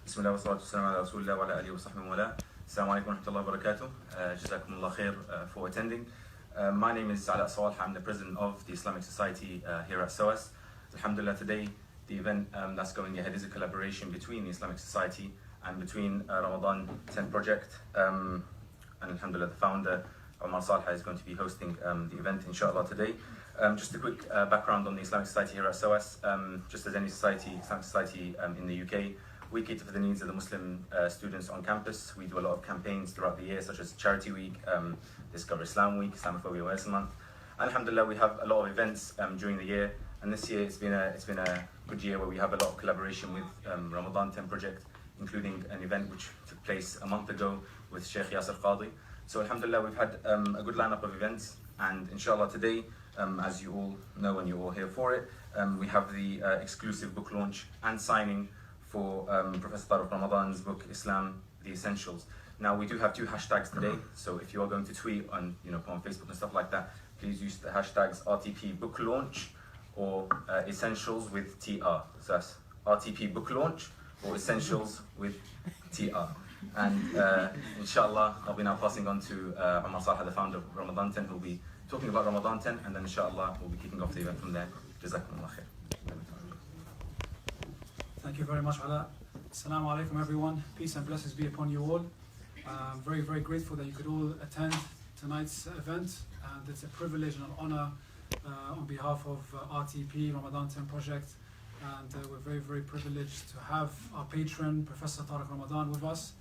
بسم الله والصلاة والسلام على رسول الله وعلى آله وصحبه ومن السلام عليكم ورحمة الله وبركاته. جزاكم الله خير for attending. My name is Ala Sawal. I'm the president of the Islamic Society here at SOAS. Alhamdulillah, today the event that's going ahead is a collaboration between the Islamic Society and between Ramadan 10 Project. And Alhamdulillah, the founder Omar Salha is going to be hosting the event inshallah today. Just a quick background on the Islamic Society here at SOAS. Just as any society, Islamic Society in the UK, we cater for the needs of the Muslim students on campus. We do a lot of campaigns throughout the year, such as Charity Week, Discover Islam Week, Islamophobia Awareness Month. And Alhamdulillah, we have a lot of events during the year. And this year it's been a good year where we have a lot of collaboration with Ramadan 10 Project, including an event which took place a month ago with Sheikh Yasir Qadi. So Alhamdulillah, we've had a good lineup of events, and inshallah today, as you all know and you're all here for it, we have the exclusive book launch and signing for Professor Tariq Ramadan's book, Islam, the Essentiels. Now we do have 2 hashtags today, so if you are going to tweet on, put on Facebook and stuff like that, please use the hashtags RTP book launch or Essentials with TR. So that's RTP book launch or Essentials with TR. And inshallah, I'll be now passing on to Omar Salha, the founder of Ramadan 10, who will be talking about Ramadan 10, and then inshallah we'll be kicking off the event from there. Jazakumullah khair. Thank you very much, Ala. Assalamu alaikum, everyone. Peace and blessings be upon you all. I'm very, very grateful that you could all attend tonight's event, and it's a privilege and an honor on behalf of RTP, Ramadan 10 Project, and we're very, very privileged to have our patron, Professor Tariq Ramadan, with us,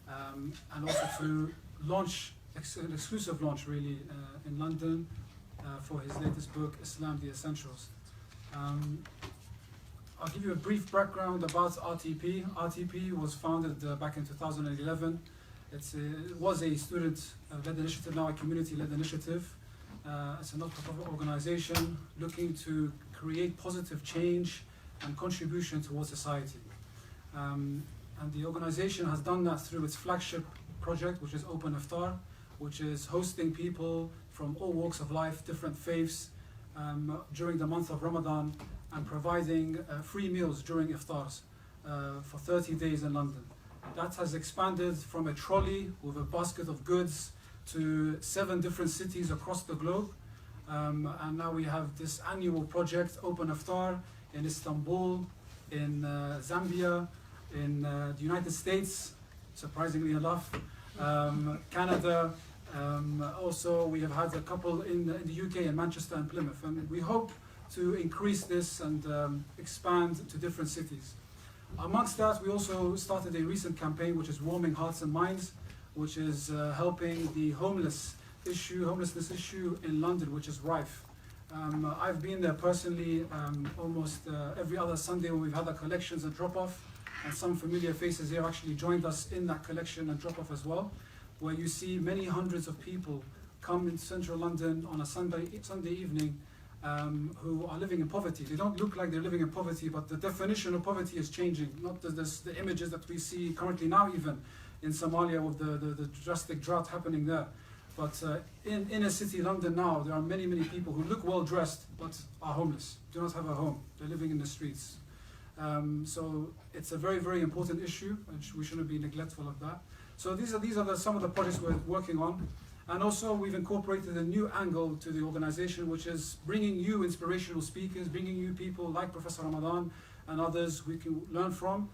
and also to launch, an exclusive launch really, in London for his latest book, Islam, the Essentiels. I'll give you a brief background about RTP. RTP was founded back in 2011. It was a student-led initiative, now a community-led initiative. It's a not-for-profit organization looking to create positive change and contribution towards society. And the organization has done that through its flagship project, which is Open Iftar, which is hosting people from all walks of life, different faiths, during the month of Ramadan, and providing free meals during iftars for 30 days in London. That has expanded from a trolley with a basket of goods to 7 different cities across the globe. And now we have this annual project, Open Iftar, in Istanbul, in Zambia, in the United States, surprisingly enough, Canada. Also, we have had a couple in the UK, in Manchester and Plymouth. And we hope to increase this and expand to different cities. Amongst that, we also started a recent campaign which is Warming Hearts and Minds, which is helping the homelessness issue in London, which is rife. I've been there personally almost every other Sunday when we've had our collections and drop-off, and some familiar faces here actually joined us in that collection and drop-off as well, where you see many hundreds of people come in central London on a Sunday evening who are living in poverty. They don't look like they're living in poverty, but the definition of poverty is changing. Not the images that we see currently now, even in Somalia with the drastic drought happening there. But in inner city London now, there are many, many people who look well dressed but are homeless, do not have a home. They're living in the streets. So it's a very, very important issue, and we shouldn't be neglectful of that. So these are some of the projects we're working on. And also we've incorporated a new angle to the organization, which is bringing you inspirational speakers, bringing you people like Professor Ramadan and others we can learn from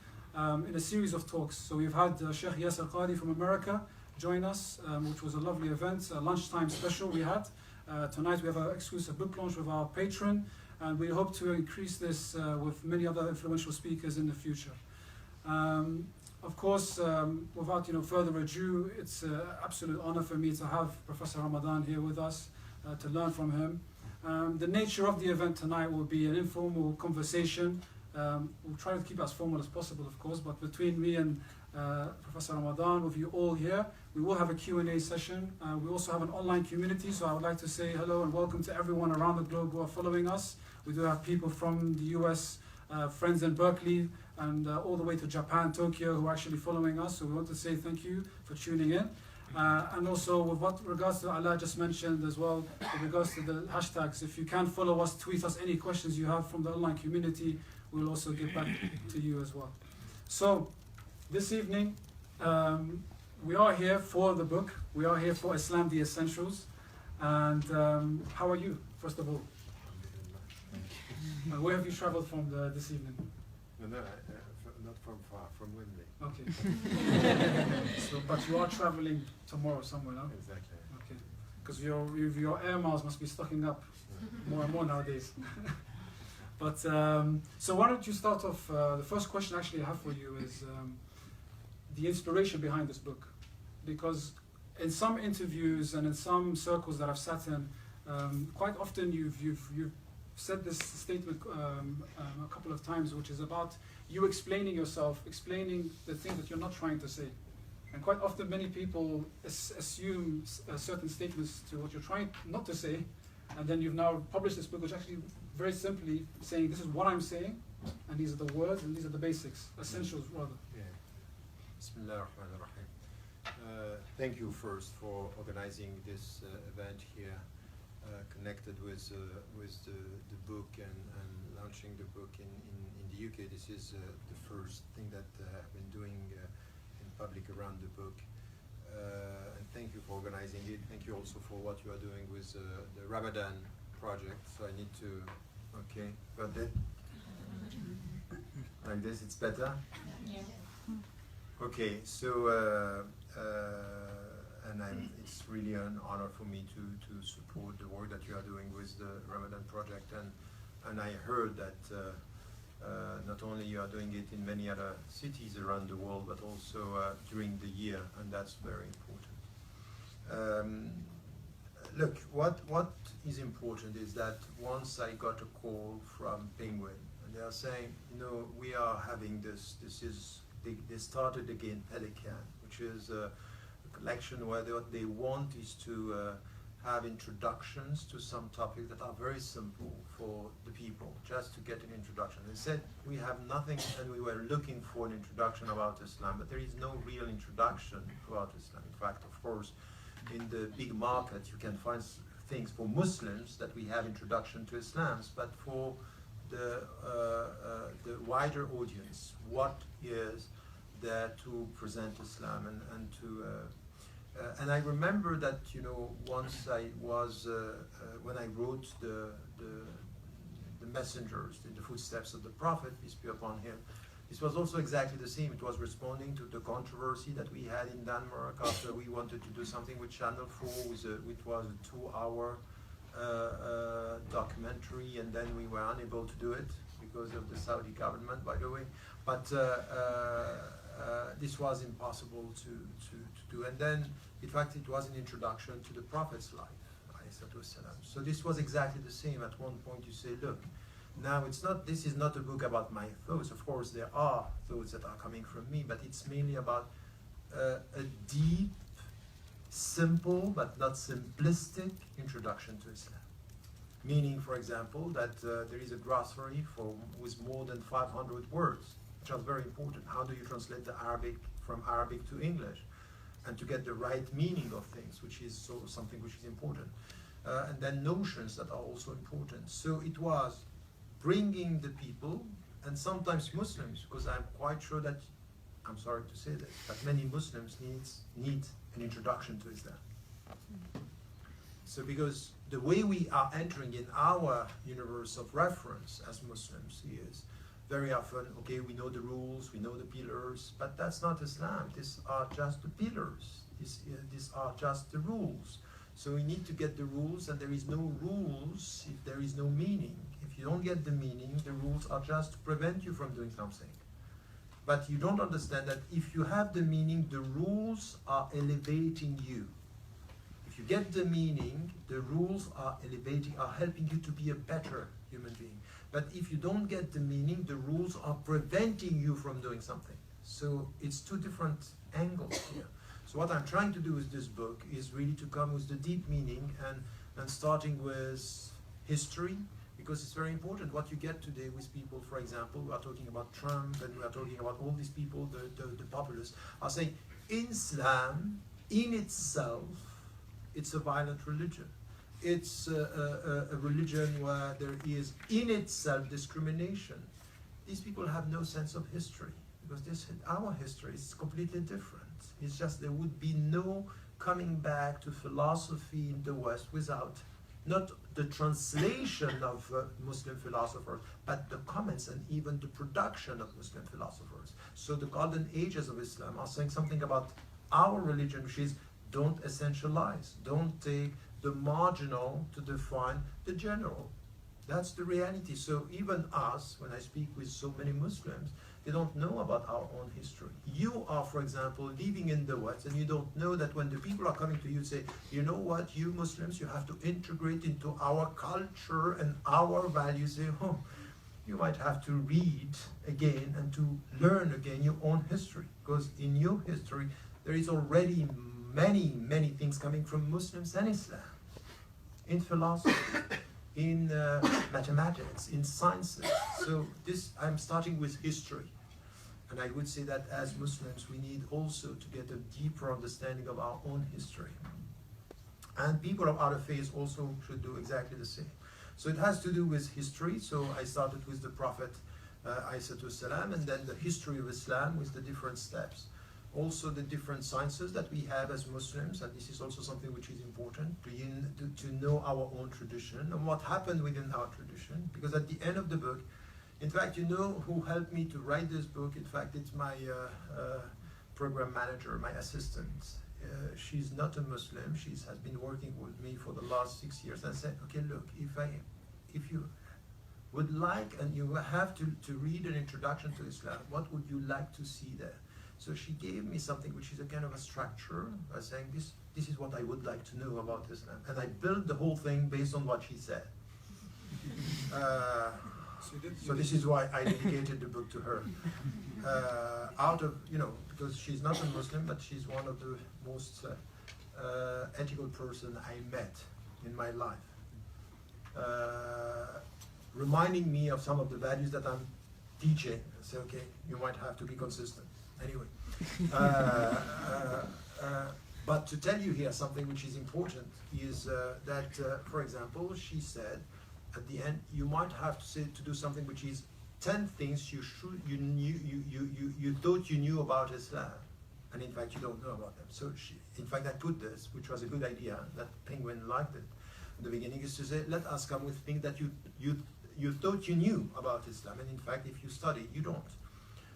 in a series of talks. So we've had Sheikh Yasir Qadi from America join us, which was a lovely event, a lunchtime special we had. Tonight we have an exclusive book launch with our patron, and we hope to increase this with many other influential speakers in the future. Of course, without further ado, it's an absolute honor for me to have Professor Ramadan here with us to learn from him. The nature of the event tonight will be an informal conversation. We'll try to keep it as formal as possible, of course, but between me and Professor Ramadan, with you all here, we will have a Q&A session. We also have an online community, so I would like to say hello and welcome to everyone around the globe who are following us. We do have people from the US, friends in Berkeley, and all the way to Japan, Tokyo, who are actually following us. So we want to say thank you for tuning in. And also with regards to Allah just mentioned as well, with regards to the hashtags, if you can follow us, tweet us any questions you have from the online community, we'll also get back to you as well. So This evening, we are here for the book. We are here for Islam, the Essentiels. And how are you, first of all? Where have you traveled from this evening? No, not from far, from Wembley. Okay. So, but you are traveling tomorrow somewhere, no? Exactly. Okay. Because your air miles must be stocking up more and more nowadays. But so why don't you start off? The first question actually I have for you is the inspiration behind this book, because in some interviews and in some circles that I've sat in, quite often you've said this statement a couple of times, which is about you explaining yourself, explaining the things that you're not trying to say. And quite often many people assume certain statements to what you're trying not to say, and then you've now published this book, which actually very simply saying this is what I'm saying, and these are the words, and these are the basics, essentials rather. Yeah. Bismillah ar-Rahman ar-Rahim. Thank you first for organizing this event here, connected with the book and launching the book in the UK. This is the first thing that I've been doing in public around the book. And thank you for organizing it. Thank you also for what you are doing with the Ramadan project. So I need to, okay, got that? Like this, it's better? Yeah. Okay, so and it's really an honor for me to support the work that you are doing with the Ramadan project, and I heard that not only you are doing it in many other cities around the world, but also during the year, and that's very important. Look, what is important is that once I got a call from Penguin, and they are saying, you know, we are having they started again Pelican, which is a collection where what they want is to have introductions to some topics that are very simple for the people, just to get an introduction. They said, we have nothing, and we were looking for an introduction about Islam, but there is no real introduction about Islam. In fact, of course, in the big market, you can find things for Muslims that we have introduction to Islam, but for the wider audience, what is there to present Islam and to and I remember that, you know, once I was when I wrote the messengers in the footsteps of the Prophet, peace be upon him, this was also exactly the same. It was responding to the controversy that we had in Denmark after we wanted to do something with Channel 4, which was a 2-hour documentary, and then we were unable to do it because of the Saudi government, by the way. But this was impossible to do. And then, in fact, it was an introduction to the Prophet's life. So this was exactly the same. At one point you say, look, now this is not a book about my thoughts. Of course, there are thoughts that are coming from me, but it's mainly about a deep, simple, but not simplistic introduction to Islam. Meaning, for example, that there is a glossary with more than 500 words, which are very important. How do you translate the Arabic from Arabic to English? And to get the right meaning of things, which is something which is important. And then notions that are also important. So it was bringing the people, and sometimes Muslims, because I'm quite sure that, I'm sorry to say this, but many Muslims need an introduction to Islam. So because the way we are entering in our universe of reference as Muslims is very often, okay, we know the rules, we know the pillars, but that's not Islam. These are just the pillars. These are just the rules. So we need to get the rules, and there is no rules if there is no meaning. If you don't get the meaning, the rules are just to prevent you from doing something. But you don't understand that if you have the meaning, the rules are elevating you. If you get the meaning, the rules are helping you to be a better human being. But if you don't get the meaning, the rules are preventing you from doing something. So it's two different angles here. So what I'm trying to do with this book is really to come with the deep meaning and starting with history, because it's very important. What you get today with people, for example, we are talking about Trump and we are talking about all these people, the populists, are saying Islam in itself, it's a violent religion. It's a religion where there is in itself discrimination. These people have no sense of history. because our history is completely different. It's just there would be no coming back to philosophy in the West without not the translation of Muslim philosophers, but the comments and even the production of Muslim philosophers. So the golden ages of Islam are saying something about our religion, which is don't essentialize, don't take the marginal to define the general. That's the reality. So even us, when I speak with so many Muslims, they don't know about our own history. You are, for example, living in the West, and you don't know that when the people are coming to you say, you know what, you Muslims, you have to integrate into our culture and our values. Oh, you might have to read again and to learn again your own history, because in your history there is already many things coming from Muslims and Islam, in philosophy, in mathematics, in sciences. So this, I'm starting with history. And I would say that as Muslims, we need also to get a deeper understanding of our own history. And people of other faiths also should do exactly the same. So it has to do with history. So I started with the Prophet, ﷺ, and then the history of Islam with the different steps. Also the different sciences that we have as Muslims, and this is also something which is important, to know our own tradition and what happened within our tradition. Because at the end of the book, in fact, you know who helped me to write this book? In fact, it's my program manager, my assistant. She's not a Muslim. She has been working with me for the last 6 years. I said, okay, look, if you would like, and you have to read an introduction to Islam, what would you like to see there? So she gave me something which is a kind of a structure, saying this is what I would like to know about Islam. And I built the whole thing based on what she said. So this is why I dedicated the book to her. Out of, because she's not a Muslim, but she's one of the most ethical person I met in my life. Reminding me of some of the values that I'm teaching. I say, okay, you might have to be consistent. Anyway. But to tell you here something which is important is that, for example, she said, at the end, you might have to do something which is 10 things you thought you knew about Islam, and in fact you don't know about them. So in fact I put this, which was a good idea, that Penguin liked it in the beginning, is to say, let us come with things that you thought you knew about Islam, and in fact if you study, you don't.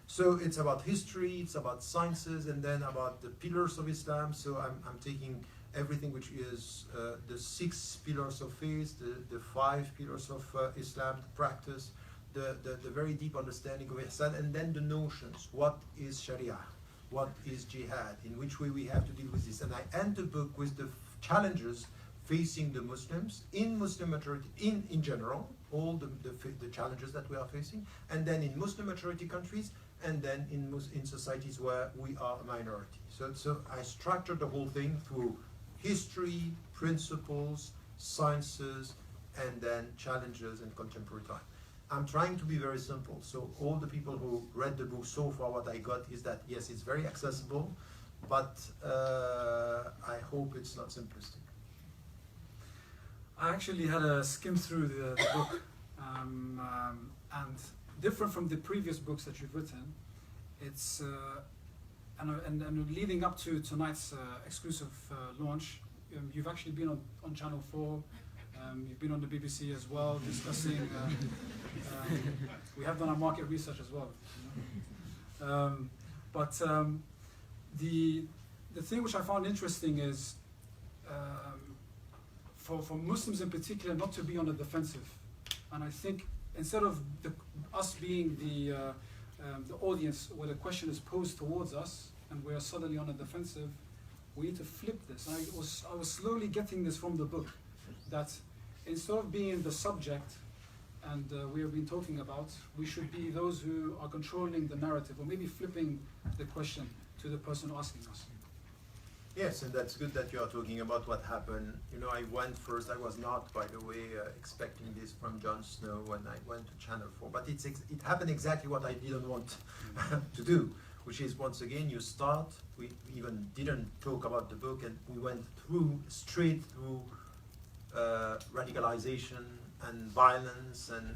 So it's about history, it's about sciences, and then about the pillars of Islam. So I'm taking everything which is the 6 pillars of faith, the 5 pillars of Islam, the practice, the very deep understanding of Ihsan, and then the notions. What is Sharia? What is Jihad? In which way we have to deal with this? And I end the book with the challenges facing the Muslims, in Muslim majority, in general, all the challenges that we are facing, and then in Muslim majority countries, and then in societies where we are a minority. So I structured the whole thing through history, principles, sciences, and then challenges in contemporary time. I'm trying to be very simple. So all the people who read the book so far, what I got is that, yes, it's very accessible, but I hope it's not simplistic. I actually had a skim through the book, and different from the previous books that you've written, it's and leading up to tonight's exclusive launch, you've actually been on Channel 4, you've been on the BBC as well, discussing, we have done our market research as well. But the thing which I found interesting is, for Muslims in particular, not to be on the defensive. And I think instead of us being the audience where the question is posed towards us and we are suddenly on the defensive, we need to flip this. And I was slowly getting this from the book, that instead of being the subject and we have been talking about, we should be those who are controlling the narrative, or maybe flipping the question to the person asking us. Yes, and that's good that you are talking about what happened. I went first, I was not, by the way, expecting this from Jon Snow when I went to Channel 4, but it happened exactly what I didn't want to do, which is, once again, you start, we even didn't talk about the book, and we went straight through radicalization and violence, and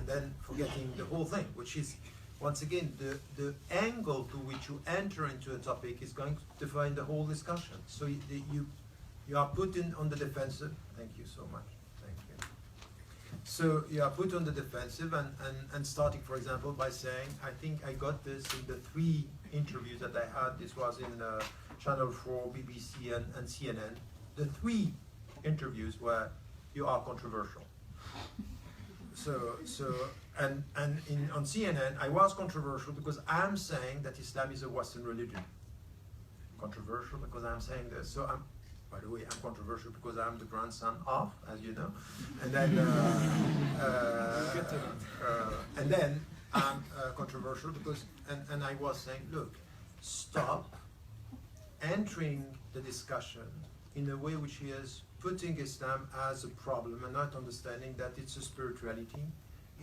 then forgetting the whole thing, which is, once again, the angle to which you enter into a topic is going to define the whole discussion. So you are put on the defensive. Thank you so much. Thank you. So you are put on the defensive and starting, for example, by saying, I think I got this in the 3 interviews that I had. This was in Channel 4, BBC, and CNN. The 3 interviews where you are controversial. And on CNN, I was controversial because I'm saying that Islam is a Western religion. Controversial because I'm saying this. So by the way, I'm controversial because I'm the grandson of, as you know. And then I'm controversial because, and I was saying, look, stop entering the discussion in a way which is putting Islam as a problem and not understanding that it's a spirituality,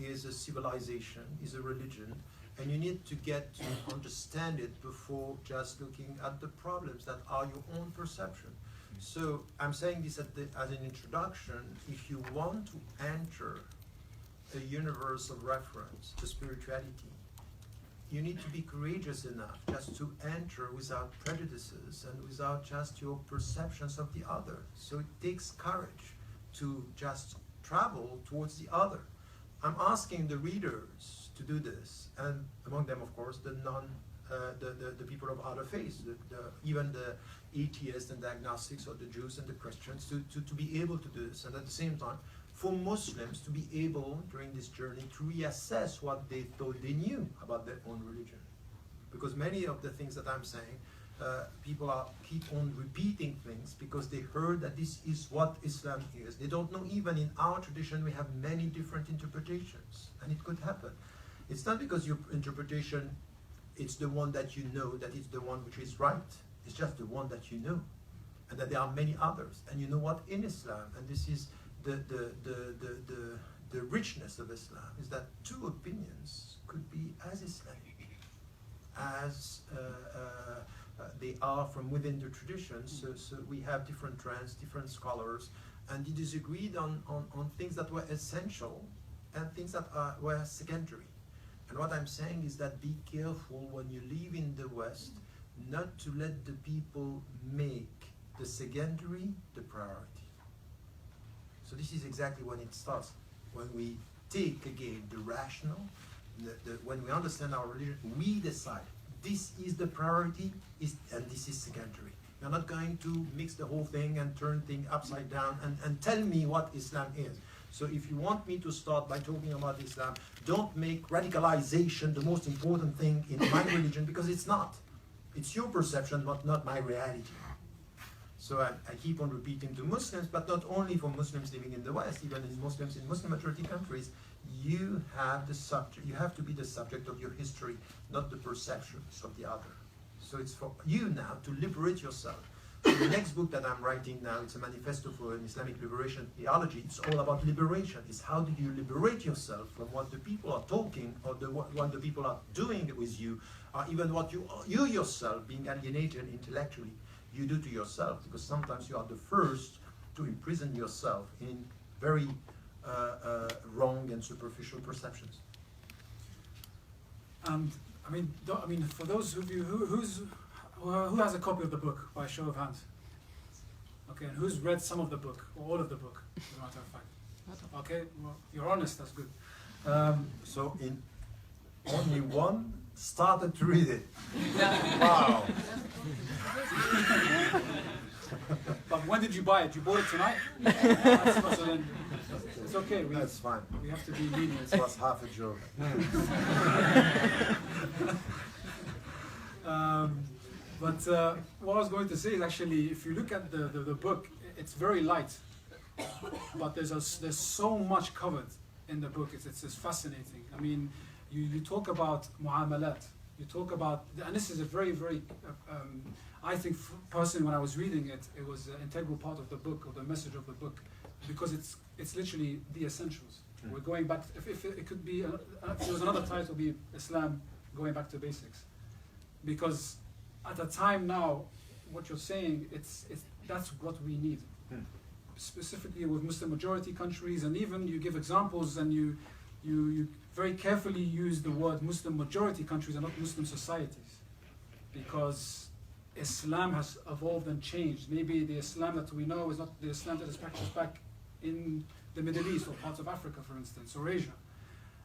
is a civilization, is a religion, and you need to get to understand it before just looking at the problems that are your own perception. So I'm saying this as an introduction. If you want to enter a universe of reference to spirituality, you need to be courageous enough just to enter without prejudices and without just your perceptions of the other. So it takes courage to just travel towards the other. I'm asking the readers to do this, and among them, of course, the people of other faiths, even the atheists and the agnostics, or the Jews and the Christians, to be able to do this, and at the same time, for Muslims to be able, during this journey, to reassess what they thought they knew about their own religion. Because many of the things that I'm saying, people keep on repeating things because they heard that this is what Islam is. They don't know even in our tradition we have many different interpretations, and it could happen. It's not because your interpretation, it's the one that you know, that it's the one which is right. It's just the one that you know, and that there are many others. And you know what, in Islam, and this is the richness of Islam, is that 2 opinions could be as Islamic as they are from within the traditions. So we have different trends, different scholars, and it is agreed on things that were essential and things that were secondary. And what I'm saying is that be careful when you live in the West not to let the people make the secondary the priority. So this is exactly when it starts. When we take again the rational, when we understand our religion, we decide this is the priority, and this is secondary. You're not going to mix the whole thing and turn things upside down and tell me what Islam is. So if you want me to start by talking about Islam, don't make radicalization the most important thing in my religion, because it's not. It's your perception, but not my reality. So I keep on repeating to Muslims, but not only for Muslims living in the West, even in Muslims in Muslim majority countries, you have to be the subject of your history, not the perceptions of the other. So it's for you now to liberate yourself. So the next book that I'm writing now, it's a manifesto for an Islamic liberation theology. It's all about liberation. It's how do you liberate yourself from what the people are talking, or what the people are doing with you, or even what you yourself, being alienated intellectually, you do to yourself, because sometimes you are the first to imprison yourself in very wrong and superficial perceptions. And I mean, for those of you who has a copy of the book, by show of hands? Okay, and who's read some of the book, or all of the book, as a matter of fact? Okay, well, you're honest, that's good. So in only one started to read it. Wow. But when did you buy it? You bought it tonight? It's okay. That's fine. We have to be lenient. It was half a joke. But what I was going to say is, actually, if you look at the book, it's very light. But there's so much covered in the book. It's fascinating. I mean, you talk about mu'amalat. You talk about, and this is a very, very, I think personally when I was reading it, it was an integral part of the book, or the message of the book, because it's literally the essentials. We're going back, if it could be, if there was another title, it would be Islam going back to basics. Because at a time now, what you're saying, that's what we need. Specifically with Muslim majority countries, and even you give examples, and you very carefully use the word Muslim majority countries and not Muslim societies, because Islam has evolved and changed. Maybe the Islam that we know is not the Islam that is practiced back in the Middle East or parts of Africa, for instance, or Asia.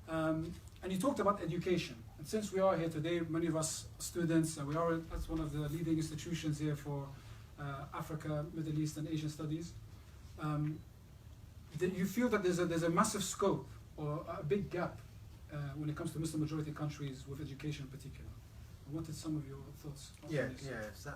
And you talked about education. And since we are here today, many of us students, and we are at one of the leading institutions here for Africa, Middle East, and Asian studies, you feel that there's a massive scope or a big gap when it comes to Muslim majority countries with education in particular. I wanted some of your thoughts on this. Yes.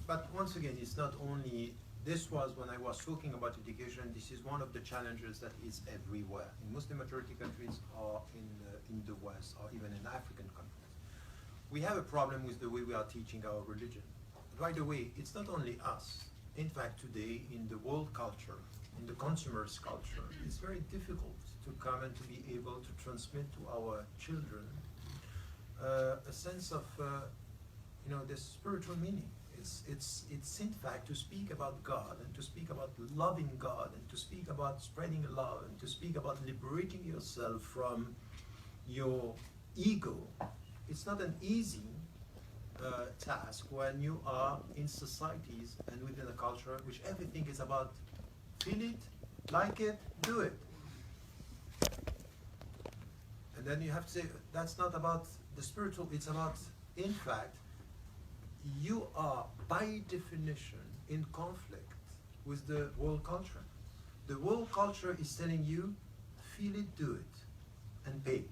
But once again, it's not only, this was when I was talking about education, this is one of the challenges that is everywhere, in Muslim majority countries or in the West or even in African countries. We have a problem with the way we are teaching our religion. By the way, it's not only us. In fact, today, in the world culture, in the consumer's culture, it's very difficult to come and to be able to transmit to our children a sense of, the spiritual meaning. It's in fact to speak about God and to speak about loving God and to speak about spreading love and to speak about liberating yourself from your ego. It's not an easy task when you are in societies and within a culture which everything is about feel it, like it, do it. And then you have to say, that's not about the spiritual, it's about, in fact, you are by definition in conflict with the world culture. The world culture is telling you, feel it, do it, and pay.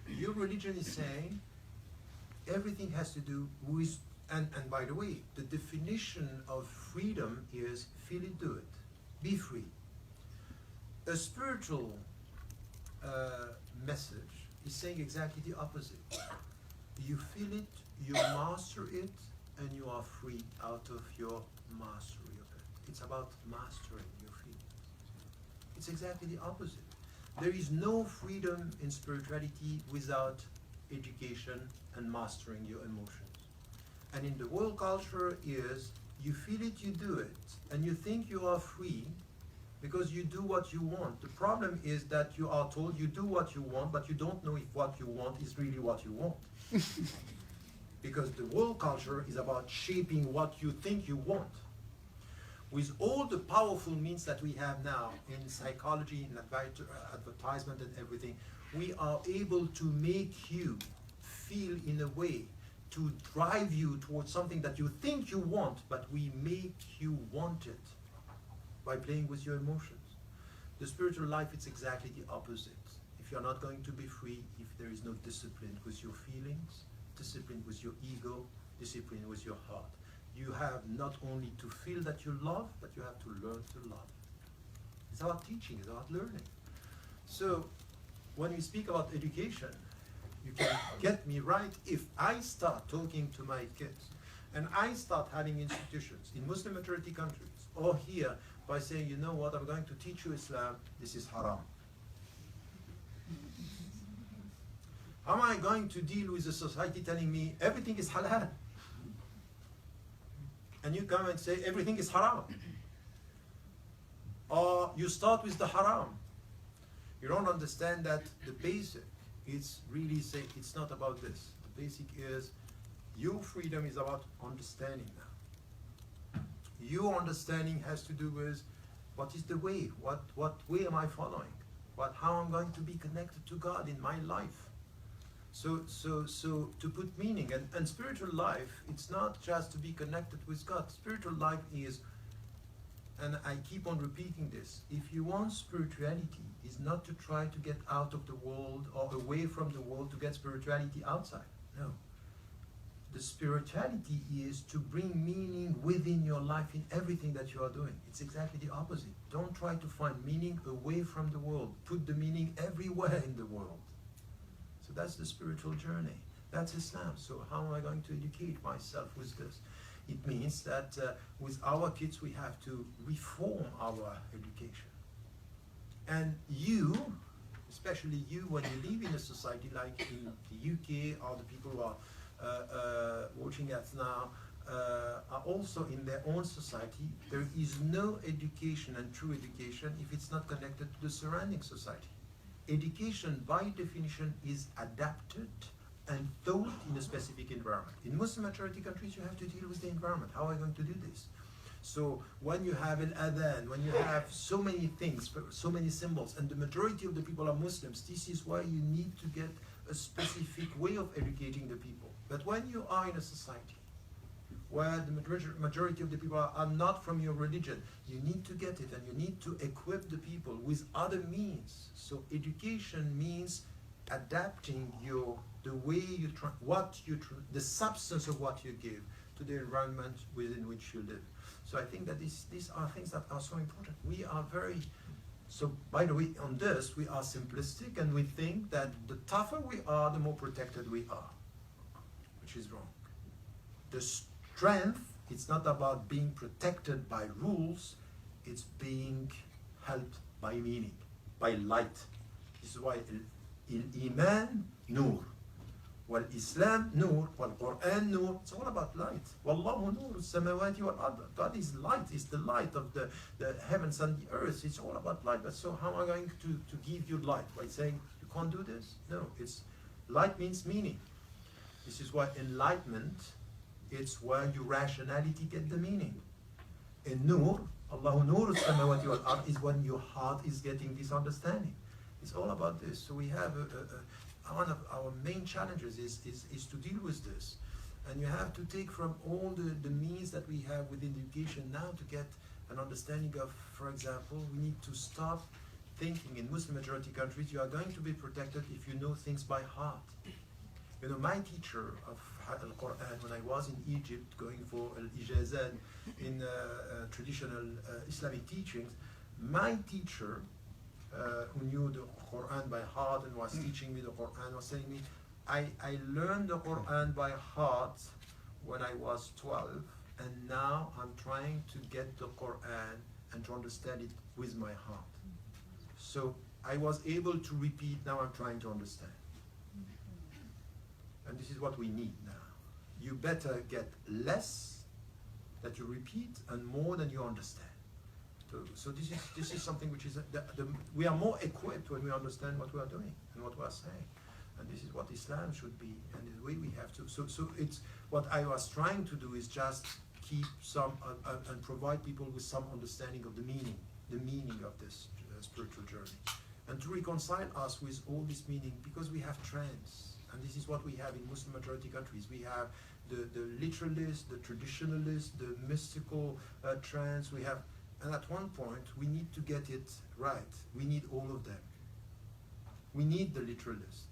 Your religion is saying everything has to do with, and by the way, the definition of freedom is feel it, do it, be free. A spiritual message is saying exactly the opposite. You feel it, you master it, and you are free out of your mastery of it. It's about mastering your feelings. It's exactly the opposite. There is no freedom in spirituality without education and mastering your emotions. And in the world culture is, you feel it, you do it, and you think you are free because you do what you want. The problem is that you are told you do what you want, but you don't know if what you want is really what you want. Because the world culture is about shaping what you think you want. With all the powerful means that we have now in psychology, in advertisement and everything, we are able to make you feel in a way to drive you towards something that you think you want, but we make you want it by playing with your emotions. The spiritual life, it's exactly the opposite. If you're not going to be free, if there is no discipline with your feelings, discipline with your ego, discipline with your heart. You have not only to feel that you love, but you have to learn to love. It's about teaching, it's about learning. So, when we speak about education, you can get me right if I start talking to my kids and I start having institutions in Muslim majority countries or here by saying, you know what, I'm going to teach you Islam, this is haram. How am I going to deal with a society telling me everything is halal? And you come and say everything is haram. Or you start with the haram. You don't understand that the basic is really saying it's not about this. The basic is your freedom is about understanding now. Your understanding has to do with what is the way, what way am I following, how I'm going to be connected to God in my life. So to put meaning and spiritual life, it's not just to be connected with God. Spiritual life is, and I keep on repeating this, if you want spirituality, is not to try to get out of the world or away from the world to get spirituality outside. No. The spirituality is to bring meaning within your life in everything that you are doing. It's exactly the opposite. Don't try to find meaning away from the world. Put the meaning everywhere in the world. So that's the spiritual journey. That's Islam. So how am I going to educate myself with this? It means that with our kids we have to reform our education. And you, especially you, when you live in a society like in the UK or the people who are watching us now, are also in their own society. There is no education and true education if it's not connected to the surrounding society. Education, by definition, is adapted and taught in a specific environment. In Muslim majority countries, you have to deal with the environment. How are you going to do this? So when you have an adhan, when you have so many things, so many symbols, and the majority of the people are Muslims, this is why you need to get a specific way of educating the people. But when you are in a society where the majority of the people are not from your religion, you need to get it, and you need to equip the people with other means. So education means adapting the way you the substance of what you give to the environment within which you live. So I think that these are things that are so important. We are so by the way, on this, we are simplistic, and we think that the tougher we are, the more protected we are, which is wrong. The strength, it's not about being protected by rules, it's being helped by meaning, by light. This is why il-Iman, nur. Wal-Islam, nur. Wal-Quran, nur. It's all about light. Wallahu nur samawati wal-ard. God is light, is the light of the heavens and the earth. It's all about light. But so how am I going to give you light? By saying, you can't do this? No, light means meaning. This is why enlightenment, it's where your rationality get the meaning. In nur, Allahu nur samawati wal-ard is when your heart is getting this understanding. It's all about this. So we have one of our main challenges is to deal with this. And you have to take from all the means that we have within education now to get an understanding of, for example, we need to stop thinking in Muslim majority countries you are going to be protected if you know things by heart. You know, my teacher of Al-Quran, when I was in Egypt going for Al-Ijazat in traditional Islamic teachings, my teacher who knew the Quran by heart and was teaching me the Quran was saying me, I learned the Quran by heart when I was 12, and now I'm trying to get the Quran and to understand it with my heart. So I was able to repeat, now I'm trying to understand. And this is what we need now. You better get less that you repeat and more than you understand. So this is something which is we are more equipped when we understand what we are doing and what we are saying, and this is what Islam should be, and the way we have to. So it's what I was trying to do is just keep some and provide people with some understanding of the meaning of this spiritual journey, and to reconcile us with all this meaning, because we have trends, and this is what we have in Muslim majority countries. We have the literalist, the traditionalist, the mystical trends. We have. And at one point, we need to get it right. We need all of them. We need the literalist.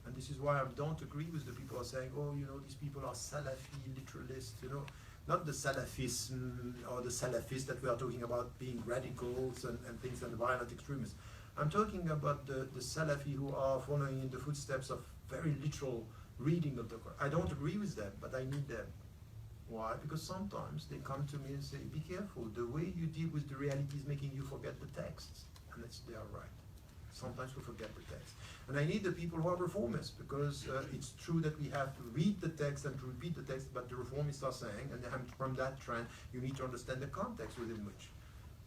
And this is why I don't agree with the people who are saying, oh, you know, these people are Salafi literalists, you know. Not the Salafism or the Salafists that we are talking about being radicals and things and violent extremists. I'm talking about the Salafi who are following in the footsteps of very literal reading of the Quran. I don't agree with them, but I need them. Why? Because sometimes they come to me and say, be careful, the way you deal with the reality is making you forget the texts. And they are right. Sometimes we forget the text. And I need the people who are reformists, because it's true that we have to read the text and to repeat the text, but the reformists are saying, and from that trend, you need to understand the context within which.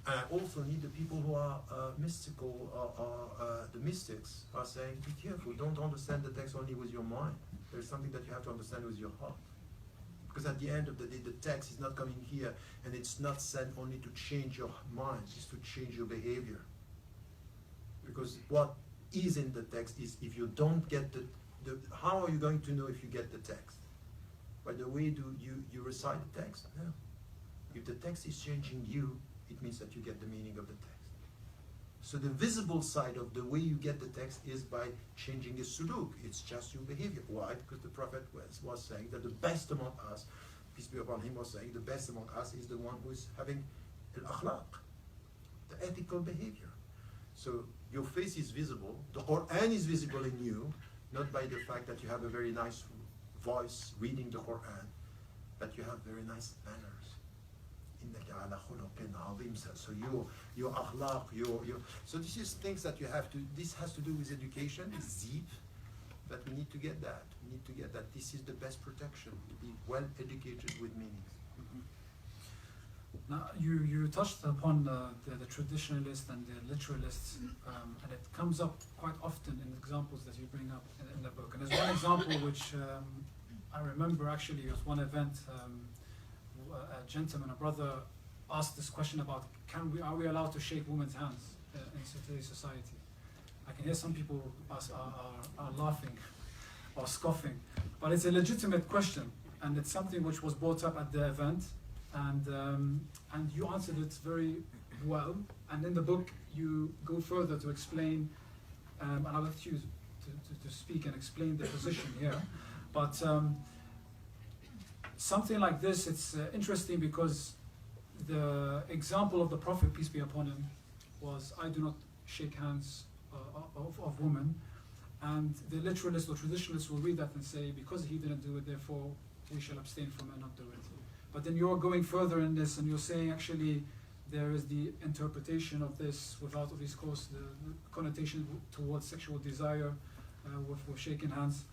And I also need the people who are mystical, or the mystics, are saying, be careful, don't understand the text only with your mind. There's something that you have to understand with your heart. Because at the end of the day, the text is not coming here, and it's not sent only to change your mind, it's to change your behavior. Because what is in the text is, if you don't get how are you going to know if you get the text? By the way do you recite the text? No. If the text is changing you, it means that you get the meaning of the text. So the visible side of the way you get the text is by changing your suluk. It's just your behavior. Why? Because the Prophet was saying that the best among us, peace be upon him, was saying the best among us is the one who is having al-akhlaq, the ethical behavior. So your face is visible, the Quran is visible in you, not by the fact that you have a very nice voice reading the Quran, but you have very nice manners. So your akhlaq, so this is things that you have to, this has to do with education, it's deep, but we need to get that. We need to get that. This is the best protection, to be well educated with meanings. Now, you touched upon the traditionalists and the literalists, and it comes up quite often in examples that you bring up in the book. And there's one example which I remember actually was one event. A gentleman, a brother, asked this question about are we allowed to shake women's hands in today's society? I can hear some people are laughing or scoffing, but it's a legitimate question, and it's something which was brought up at the event, and you answered it very well. And in the book, you go further to explain, and I'll let you to speak and explain the position here. But something like this, it's interesting because the example of the Prophet, peace be upon him, was I do not shake hands of women, and the literalists or traditionalists will read that and say, because he didn't do it, therefore we shall abstain from it and not do it. But then you're going further in this, and you're saying actually there is the interpretation of this without, of course, the connotation towards sexual desire with shaking hands.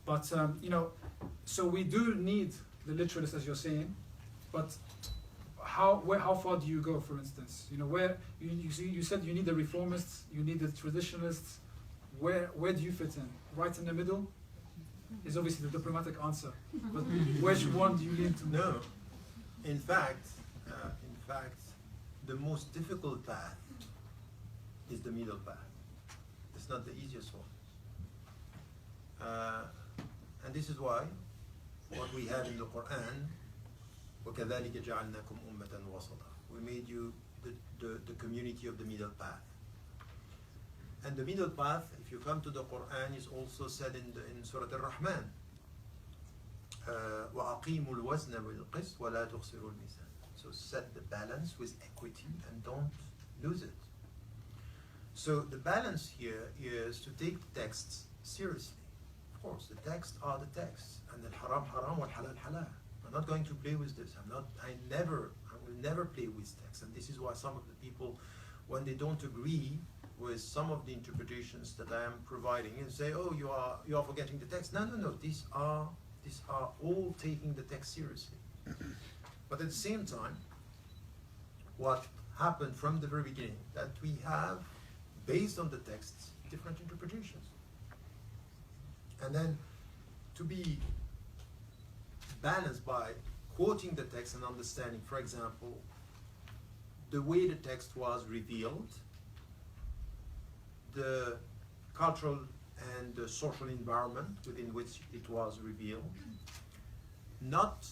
But so we do need the literalists, as you're saying, but how far do you go, for instance? Where you said you need the reformists, you need the traditionalists. Where do you fit in? Right in the middle is obviously the diplomatic answer. But which one do you lean to? No, in fact, the most difficult path is the middle path. It's not the easiest one, and this is why what we have in the Quran. وَكَذَلِكَ جَعَلْنَاكُمْ أُمَّةً وَسَطًا. We made you the community of the middle path. And the middle path, if you come to the Quran, is also said in Surah Al-Rahman. وَأَقِيمُوا الْوَزْنَ بِالْقِسْطِ وَلَا تُخْسِرُوا الْمِيزَانَ. So set the balance with equity and don't lose it. So the balance here is to take texts seriously. Of course, the texts are the texts, and the haram haram wal halal halal. I'm not going to play with this. I will never play with text. And this is why some of the people, when they don't agree with some of the interpretations that I am providing, and say, "Oh, you are forgetting the text." No. These are all taking the text seriously. But at the same time, what happened from the very beginning, that we have, based on the texts, different interpretations. And then to be balanced by quoting the text and understanding, for example, the way the text was revealed, the cultural and the social environment within which it was revealed, not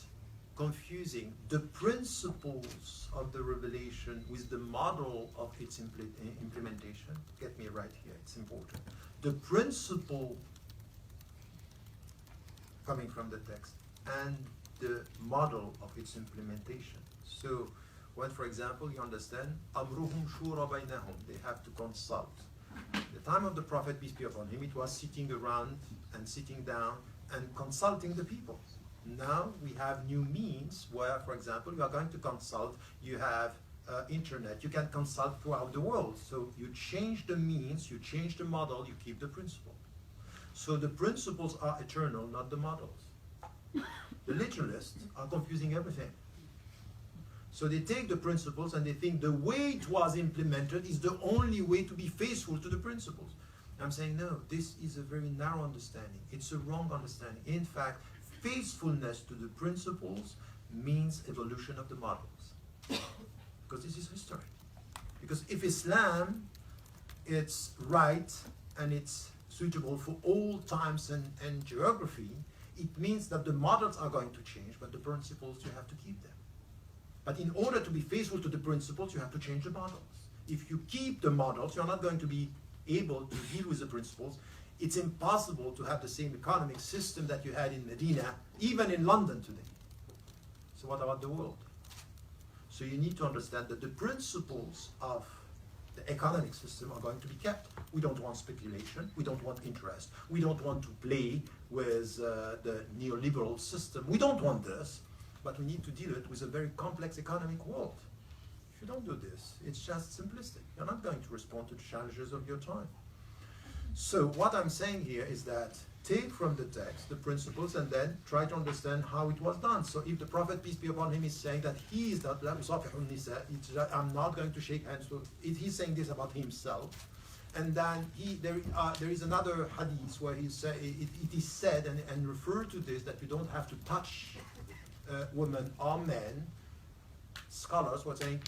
confusing the principles of the revelation with the model of its implementation. Get me right here, it's important. The principle coming from the text and the model of its implementation. So when, for example, you understand, أَمْرُهُمْ شُورَ بَيْنَهُمْ, they have to consult. The time of the Prophet, peace be upon him, it was sitting around and sitting down and consulting the people. Now we have new means where, for example, you are going to consult, you have internet, you can consult throughout the world. So you change the means, you change the model, you keep the principle. So the principles are eternal, not the models. The literalists are confusing everything. So they take the principles and they think the way it was implemented is the only way to be faithful to the principles. I'm saying, no, this is a very narrow understanding. It's a wrong understanding. In fact, faithfulness to the principles means evolution of the models. Because this is history. Because if Islam, it's right and it's suitable for all times and geography, it means that the models are going to change, but the principles, you have to keep them. But in order to be faithful to the principles, you have to change the models. If you keep the models, you're not going to be able to deal with the principles. It's impossible to have the same economic system that you had in Medina, even in London today. So what about the world? So you need to understand that the principles of the economic system are going to be kept. We don't want speculation. We don't want interest. We don't want to play with the neoliberal system. We don't want this. But we need to deal with a very complex economic world. If you don't do this, it's just simplistic. You're not going to respond to the challenges of your time. So what I'm saying here is that take from the text the principles and then try to understand how it was done. So if the Prophet, peace be upon him, is saying that he is not, I'm not going to shake hands with, he's saying this about himself. And then there is another hadith where it is said and referred to this, that you don't have to touch women or men. Scholars were saying,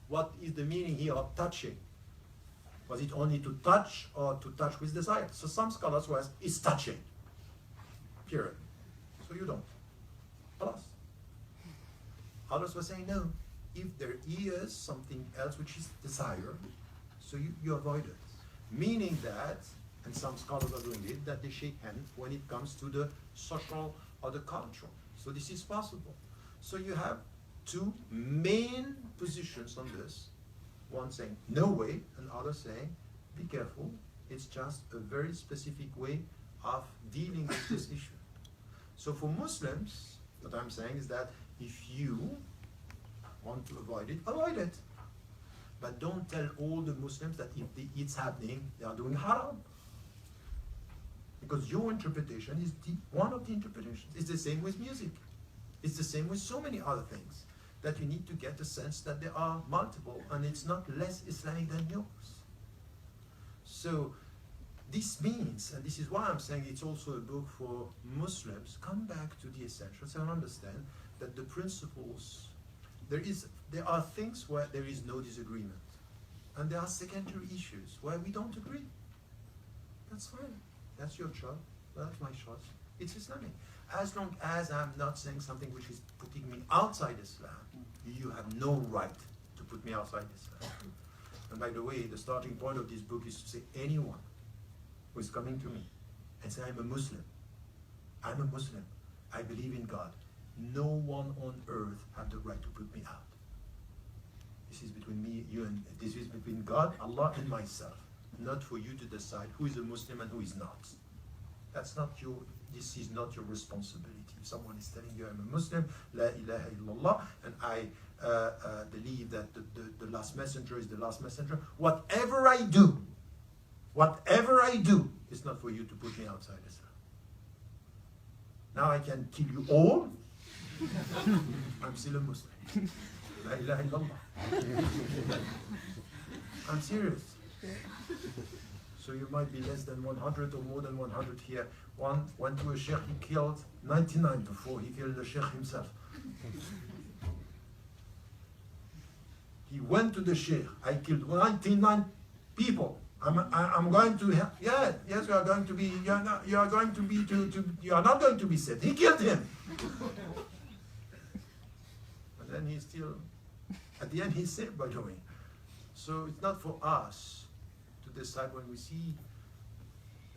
what is the meaning here of touching? Was it only to touch or to touch with desire? So some scholars were, it's touching, period. So you don't. Plus. Others were saying, no, if there is something else which is desire, so you avoid it. Meaning that, and some scholars are doing it, that they shake hands when it comes to the social or the cultural. So this is possible. So you have two main positions on this. One saying, no way, and others saying, be careful, it's just a very specific way of dealing with this issue. So for Muslims, what I'm saying is that if you want to avoid it, avoid it. But don't tell all the Muslims that if it's happening, they are doing haram. Because your interpretation is one of the interpretations. It's the same with music. It's the same with so many other things, that you need to get the sense that there are multiple, and it's not less Islamic than yours. So this means, and this is why I'm saying it's also a book for Muslims, come back to the essentials and understand that the principles, there are things where there is no disagreement, and there are secondary issues where we don't agree. That's fine. That's your choice. That's my choice. It's Islamic. As long as I'm not saying something which is putting me outside Islam, you have no right to put me outside Islam. And by the way, the starting point of this book is to say anyone who is coming to me and say, I'm a Muslim, I believe in God, no one on earth has the right to put me out. This is between me, you, and this is between God, Allah, and myself. Not for you to decide who is a Muslim and who is not. That's not your, this is not your responsibility. If someone is telling you, I'm a Muslim, La ilaha illallah, and I believe that the last messenger is the last messenger, whatever I do, it's not for you to put me outside Islam. Now I can kill you all, I'm still a Muslim. La ilaha illallah. I'm serious. So you might be less than 100 or more than 100 here. One went to a sheikh, he killed 99 before he killed the sheikh himself. He went to the sheikh, I killed 99 people. I'm going to, yes, you are going to be, you are not going to be saved. He killed him. And then he's still, at the end he's saved, by the way. So it's not for us to decide when we see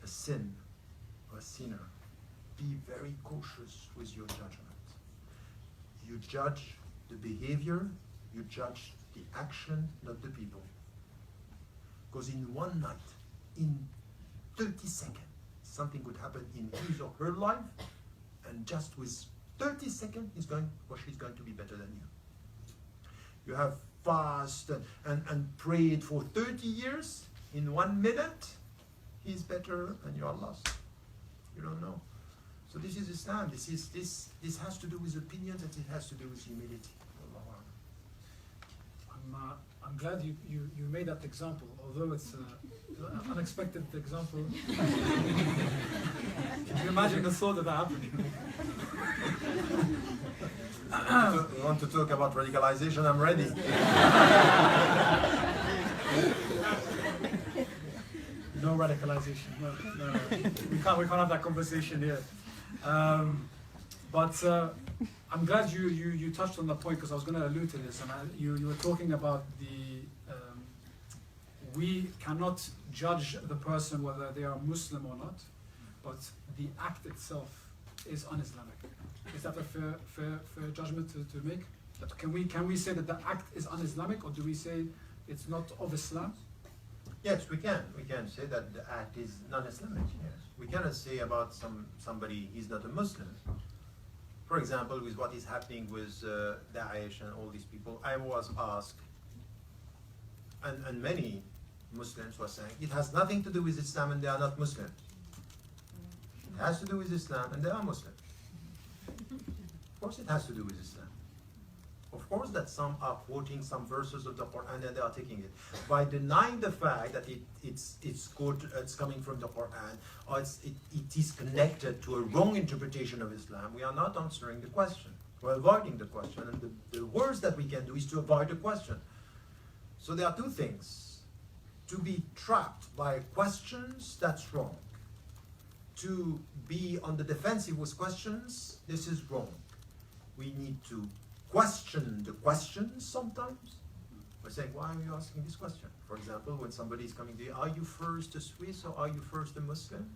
a sin or a sinner. Be very cautious with your judgment. You judge the behavior, you judge the action, not the people. Because in one night, in 30 seconds, something could happen in his or her life, and just with 30 seconds, he's going or she's going to be better than you. You have fasted and prayed for 30 years, in 1 minute, he's better and you are lost. You don't know. So this is Islam. This has to do with opinions, and it has to do with humility. I'm glad you made that example, although it's an unexpected example. Can you imagine the thought of that happening? You want to talk about radicalization? I'm ready. No radicalization. No. We can't have that conversation here. But I'm glad you touched on that point, because I was going to allude to this, and you were talking about we cannot judge the person whether they are Muslim or not, but the act itself is un-Islamic. Is that a fair judgment to make? That can we say that the act is un-Islamic, or do we say it's not of Islam? Yes, we can. We can say that the act is non-Islamic. Yes, we cannot say about somebody he's not a Muslim. For example, with what is happening with Daesh and all these people, I was asked, and many Muslims were saying, it has nothing to do with Islam and they are not Muslim. It has to do with Islam, and they are Muslim. Of course it has to do with Islam. Of course that some are quoting some verses of the Quran and they are taking it. By denying the fact that it's coming from the Quran, or it is connected to a wrong interpretation of Islam, we are not answering the question. We're avoiding the question, and the worst that we can do is to avoid the question. So there are two things. To be trapped by questions, that's wrong. To be on the defensive with questions, this is wrong. We need to question the questions sometimes. We're saying, why are you asking this question? For example, when somebody is coming to you, are you first a Swiss or are you first a Muslim?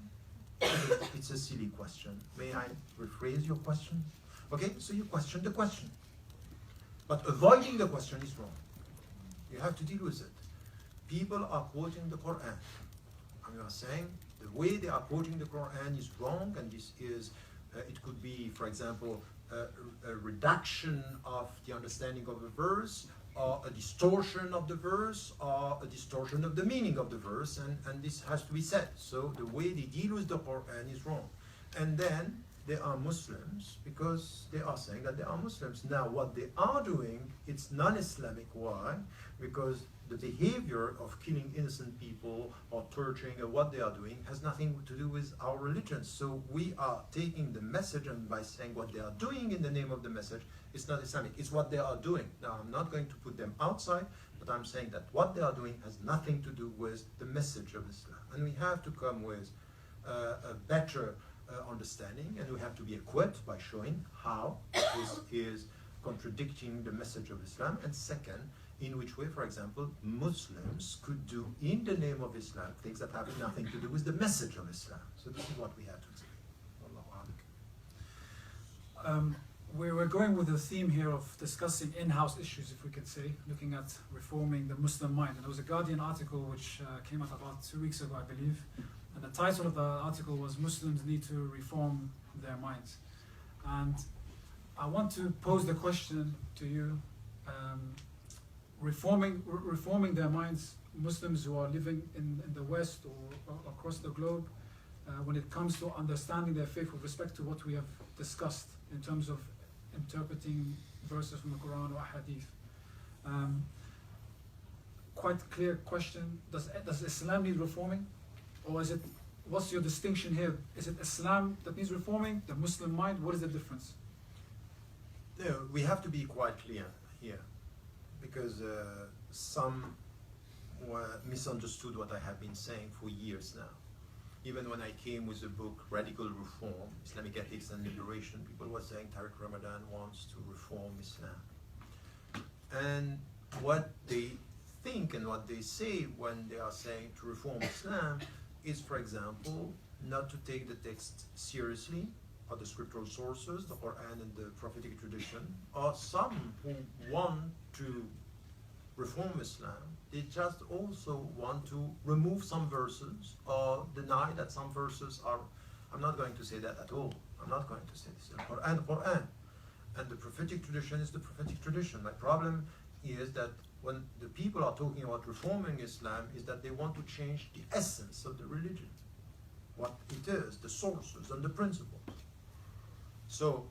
It's a silly question. May I rephrase your question? Okay, so you question the question. But avoiding the question is wrong. You have to deal with it. People are quoting the Quran. And we are saying the way they are quoting the Quran is wrong, and this is, it could be, for example, a reduction of the understanding of a verse, or a distortion of the verse, or a distortion of the meaning of the verse, and this has to be said. So the way they deal with the Quran is wrong. And then they are Muslims because they are saying that they are Muslims. Now what they are doing, it's non-Islamic. Why? Because the behavior of killing innocent people or torturing or what they are doing has nothing to do with our religion. So we are taking the message, and by saying what they are doing in the name of the message, it's not Islamic. It's what they are doing. Now I'm not going to put them outside, but I'm saying that what they are doing has nothing to do with the message of Islam. And we have to come with a better understanding, and we have to be equipped by showing how this is contradicting the message of Islam, and second, in which way, for example, Muslims could do in the name of Islam things that have nothing to do with the message of Islam. So this is what we have to explain. We're going with the theme here of discussing in-house issues, if we could say, looking at reforming the Muslim mind. And there was a Guardian article which came out about 2 weeks ago, I believe. And the title of the article was "Muslims Need to Reform Their Minds." And I want to pose the question to you, reforming their minds, Muslims who are living in the West or across the globe, when it comes to understanding their faith with respect to what we have discussed in terms of interpreting verses from the Quran or Hadith. Quite clear question, does Islam need reforming? Or is it, what's your distinction here? Is it Islam that needs reforming, the Muslim mind? What is the difference? No, we have to be quite clear here, because some misunderstood what I have been saying for years now. Even when I came with the book Radical Reform, Islamic Ethics and Liberation, people were saying Tariq Ramadan wants to reform Islam. And what they think and what they say when they are saying to reform Islam is, for example, not to take the text seriously, or the scriptural sources, the Quran and the prophetic tradition, or some who want to reform Islam, they just also want to remove some verses or deny that some verses are, I'm not going to say that at all. I'm not going to say this. Quran. And the prophetic tradition is the prophetic tradition. My problem is that when the people are talking about reforming Islam, is that they want to change the essence of the religion, what it is, the sources and the principles. So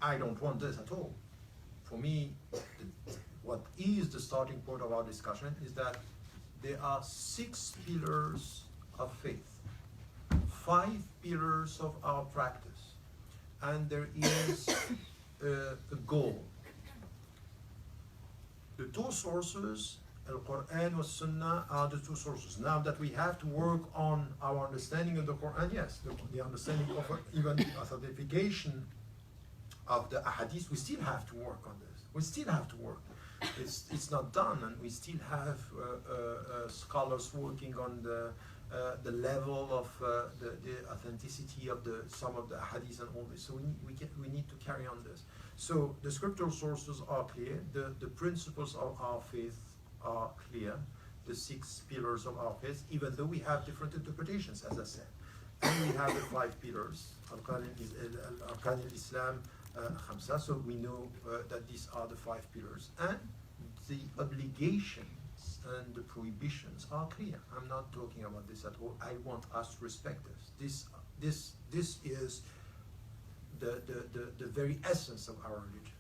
I don't want this at all. For me, what is the starting point of our discussion is that there are 6 pillars of faith, 5 pillars of our practice, and there is a goal. The 2 sources, Al-Quran and Sunnah, are the 2 sources. Now that we have to work on our understanding of the Quran, yes, the understanding of even the authentication of the Ahadith, we still have to work on this. We still have to work. It's not done, and we still have scholars working on the level of the authenticity of some of the Ahadith and all this. So we need to carry on this. So the scriptural sources are clear. The principles of our faith are clear. The 6 pillars of our faith, even though we have different interpretations, as I said. And we have the 5 pillars, Arkan al-Islam, Khamsa, so we know that these are the 5 pillars. And the obligations and the prohibitions are clear. I'm not talking about this at all. I want us to respect this. These This is the very essence of our religion.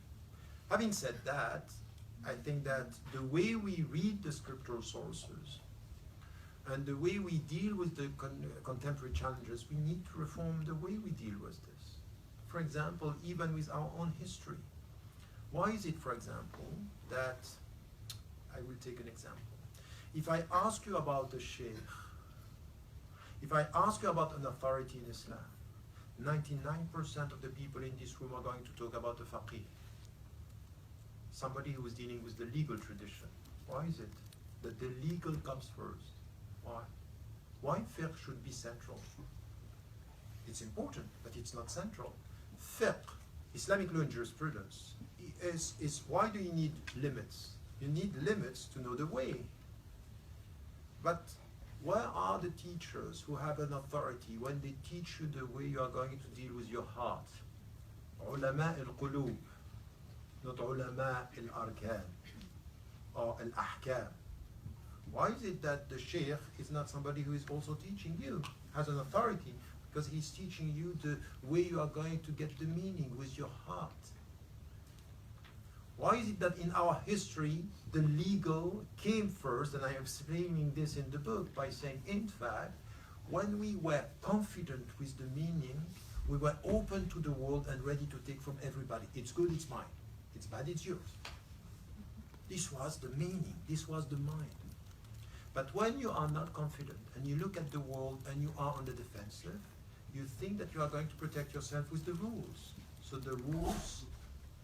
Having said that, I think that the way we read the scriptural sources and the way we deal with the contemporary challenges, we need to reform the way we deal with this. For example, even with our own history. Why is it, for example, that, I will take an example. If I ask you about the sheikh, if I ask you about an authority in Islam, 99% of the people in this room are going to talk about the faqih. Somebody who is dealing with the legal tradition. Why is it that the legal comes first? Why? Why fiqh should be central? It's important, but it's not central. Fiqh, Islamic law and jurisprudence, is why do you need limits? You need limits to know the way. But where are the teachers who have an authority when they teach you the way you are going to deal with your heart? Ulama al-qulub, not ulama al-arkan or al-ahkam. Why is it that the sheikh is not somebody who is also teaching you, has an authority, because he's teaching you the way you are going to get the meaning with your heart? Why is it that in our history, the legal came first, and I am explaining this in the book by saying, in fact, when we were confident with the meaning, we were open to the world and ready to take from everybody. It's good, it's mine. It's bad, it's yours. This was the meaning, this was the mind. But when you are not confident and you look at the world and you are on the defensive, you think that you are going to protect yourself with the rules. So the rules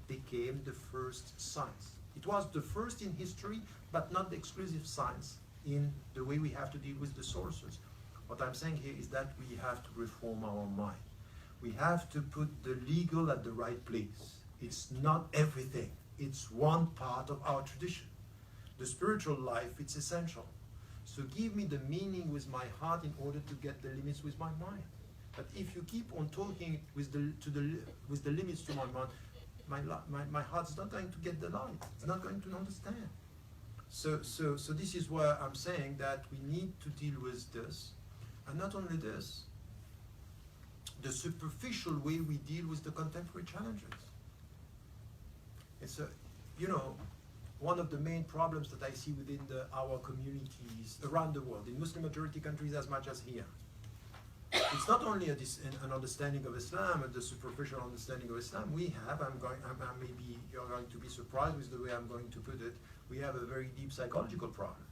became the first science. It was the first in history, but not the exclusive science in the way we have to deal with the sources. What I'm saying here is that we have to reform our mind. We have to put the legal at the right place. It's not everything. It's one part of our tradition. The spiritual life, it's essential. So give me the meaning with my heart in order to get the limits with my mind. But if you keep on talking with the limits to my mind, my heart is not going to get the light. It's not going to understand. So this is where I'm saying that we need to deal with this. And not only this, the superficial way we deal with the contemporary challenges. It's one of the main problems that I see within our communities around the world, in Muslim majority countries as much as here. It's not only an understanding of Islam and the superficial understanding of Islam. We have, maybe you're going to be surprised with the way I'm going to put it, we have a very deep psychological problem.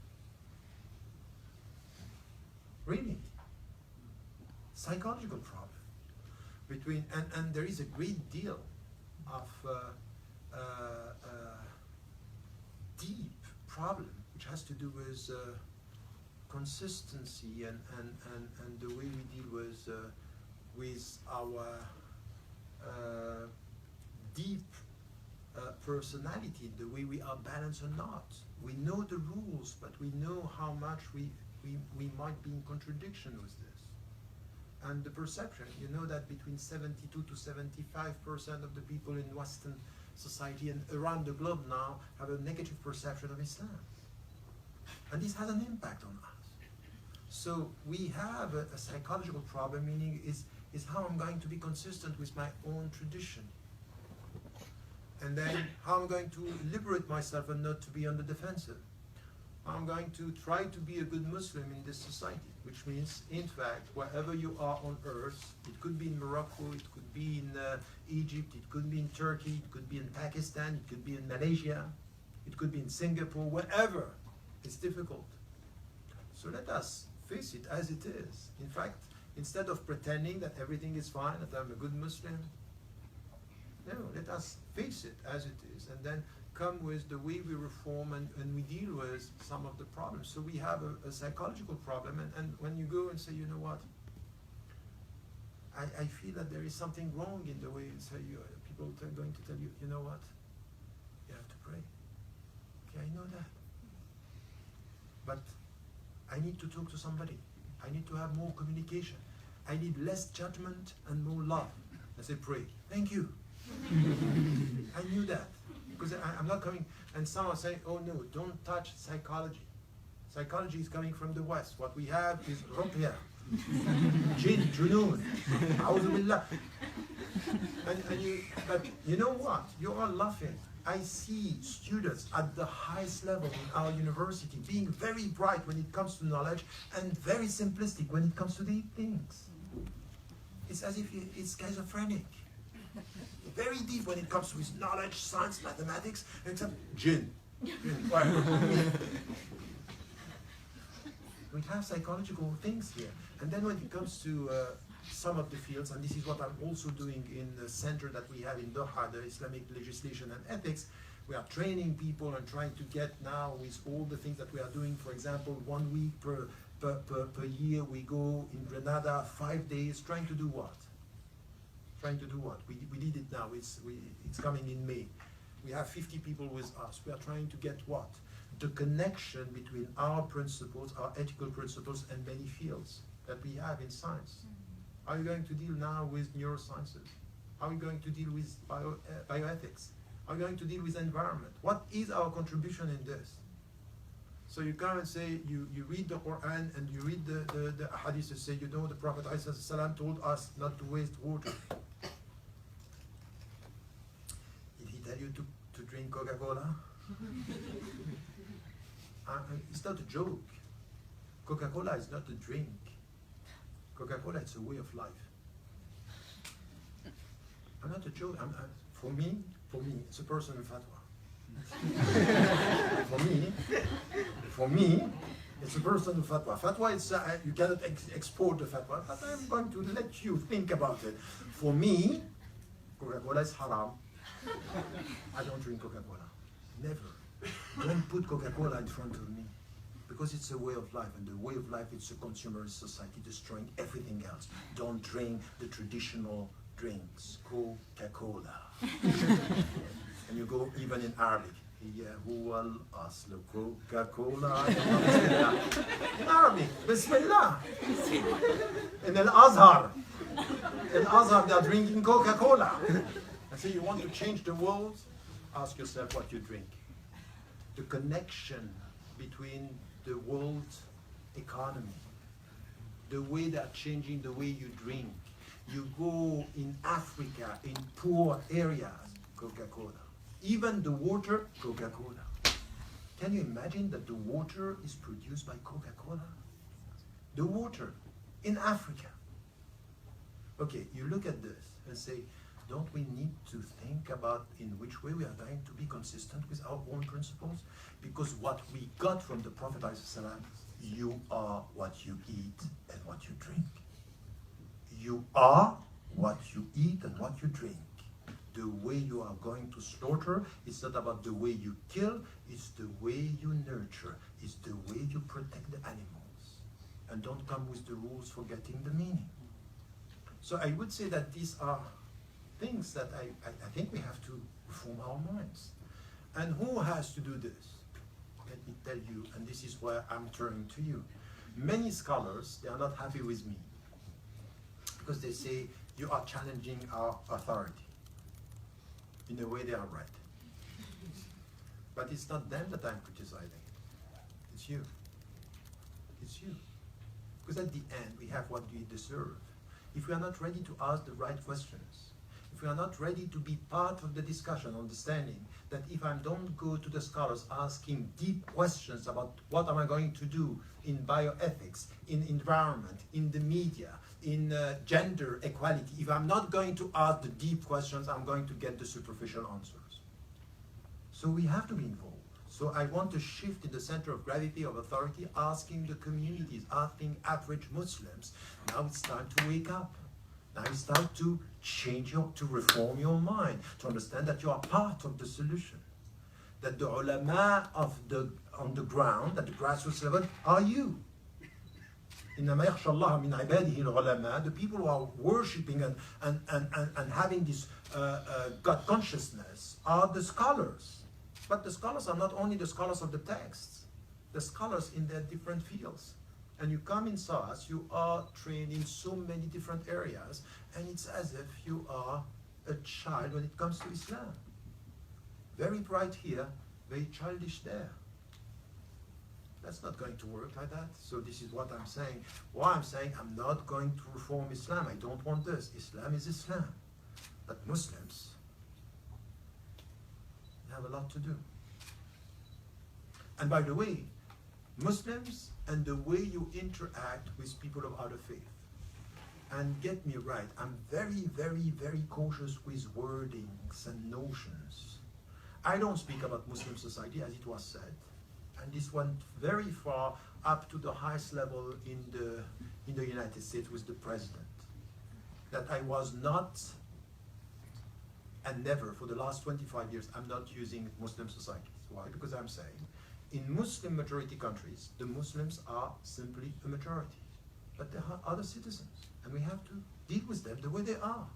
Really. Psychological problem. And there is a great deal of deep problem which has to do with consistency and the way we deal with our deep personality, the way we are balanced or not. We know the rules, but we know how much we might be in contradiction with this. And the perception, you know that between 72 to 75% of the people in Western society and around the globe now have a negative perception of Islam. And this has an impact on us. So we have a psychological problem, meaning is how I'm going to be consistent with my own tradition. And then how I'm going to liberate myself and not to be on the defensive. I'm going to try to be a good Muslim in this society, which means, in fact, wherever you are on earth, it could be in Morocco, it could be in Egypt, it could be in Turkey, it could be in Pakistan, it could be in Malaysia, it could be in Singapore, wherever. It's difficult. So let us face it as it is. In fact, instead of pretending that everything is fine, that I'm a good Muslim, no, let us face it as it is, and then come with the way we reform and we deal with some of the problems. So we have a psychological problem, and when you go and say, you know what, I feel that there is something wrong in the way you say, people are going to tell you, you know what, you have to pray. Okay, I know that. But I need to talk to somebody. I need to have more communication. I need less judgment and more love. I say, pray. Thank you. I knew that. Because I'm not coming, and some are saying, oh no, don't touch psychology. Psychology is coming from the West. What we have is ruqya. Jinn, Junoon, A'udhu Billah. But you know what? You are laughing. I see students at the highest level in our university being very bright when it comes to knowledge and very simplistic when it comes to the things. It's as if it's schizophrenic. Very deep when it comes to his knowledge, science, mathematics, except Jinn. We have psychological things here. And then when it comes to some of the fields, and this is what I'm also doing in the center that we have in Doha, the Islamic Legislation and Ethics, we are training people and trying to get now with all the things that we are doing, for example, 1 week per year, we go in Grenada 5 days, trying to do what? Trying to do what? We did it now, it's coming in May. We have 50 people with us. We are trying to get what? The connection between our principles, our ethical principles, and many fields that we have in science. How are you going to deal now with neurosciences? How are you going to deal with bioethics? How are you going to deal with environment? What is our contribution in this? So you come and say, you read the Quran and you read the hadith and say, you know, the Prophet ﷺ told us not to waste water. Did he tell you to drink Coca-Cola? It's not a joke. Coca-Cola is not a drink. Coca-Cola is a way of life. I'm not a joke. For me, it's a personal fatwa. For me, it's a personal fatwa. Fatwa is, you cannot export the fatwa, but I'm going to let you think about it. For me, Coca-Cola is haram. I don't drink Coca-Cola. Never. Don't put Coca-Cola in front of me. Because it's a way of life, and the way of life is a consumerist society destroying everything else. Don't drink the traditional drinks, Coca-Cola. And you go even in Arabic. هو الأصل Coca-Cola. In Arabic, Bismillah. In Al-Azhar, they are drinking Coca-Cola. And so you want to change the world? Ask yourself what you drink. The connection between the world economy, the way they are changing the way you drink. You go in Africa, in poor areas, Coca-Cola. Even the water, Coca-Cola. Can you imagine that the water is produced by Coca-Cola? The water in Africa. Okay, you look at this and say, don't we need to think about in which way we are going to be consistent with our own principles? Because what we got from the Prophet ﷺ, you are what you eat and what you drink. You are what you eat and what you drink. The way you are going to slaughter, it's not about the way you kill, it's the way you nurture, it's the way you protect the animals. And don't come with the rules forgetting the meaning. So I would say that these are things that I think we have to reform our minds. And who has to do this? Let me tell you, and this is where I'm turning to you. Many scholars, they are not happy with me because they say, you are challenging our authority. In a way, they are right. But it's not them that I'm criticizing. It's you. It's you. Because at the end, we have what we deserve. If we are not ready to ask the right questions, if we are not ready to be part of the discussion, understanding that if I don't go to the scholars asking deep questions about what am I going to do in bioethics, in environment, in the media, in gender equality, if I'm not going to ask the deep questions, I'm going to get the superficial answers. So we have to be involved. So I want to shift in the center of gravity of authority, asking the communities, asking average Muslims, now it's time to wake up. Now it's time to change to reform your mind, to understand that you are part of the solution. That the ulama on the ground, at the grassroots level, are you. إنما يخشى الله من عباده العلماء, the people who are worshipping and having this God consciousness are the scholars. But the scholars are not only the scholars of the texts, the scholars in their different fields. And you come in SOAS, you are trained in so many different areas, and it's as if you are a child when it comes to Islam. Very bright here, very childish there. That's not going to work like that. So this is what I'm saying. Why I'm saying I'm not going to reform Islam. I don't want this. Islam is Islam. But Muslims have a lot to do. And by the way, Muslims and the way you interact with people of other faith. And get me right, I'm very, very, very cautious with wordings and notions. I don't speak about Muslim society as it was said. And this went very far up to the highest level in the United States with the president. That I was not, and never for the last 25 years, I'm not using Muslim societies. Why? Because I'm saying, in Muslim majority countries, the Muslims are simply a majority. But there are other citizens, and we have to deal with them the way they are.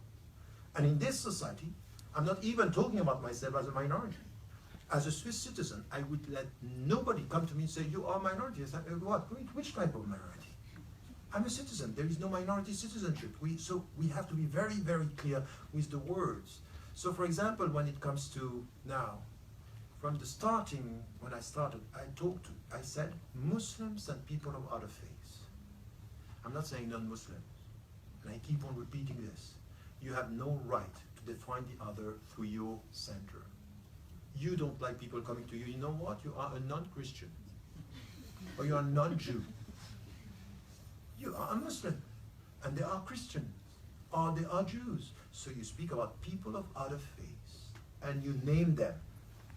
And in this society, I'm not even talking about myself as a minority. As a Swiss citizen, I would let nobody come to me and say, you are a minority. I say, what? Which type of minority? I'm a citizen. There is no minority citizenship. So we have to be very, very clear with the words. So for example, when it comes to now, from the starting, when I started, I said Muslims and people of other faiths. I'm not saying non-Muslims. And I keep on repeating this. You have no right to define the other through your center. You don't like people coming to you. You know what? You are a non-Christian. Or you are a non-Jew. You are a Muslim. And they are Christians. Or they are Jews. So you speak about people of other faiths. And you name them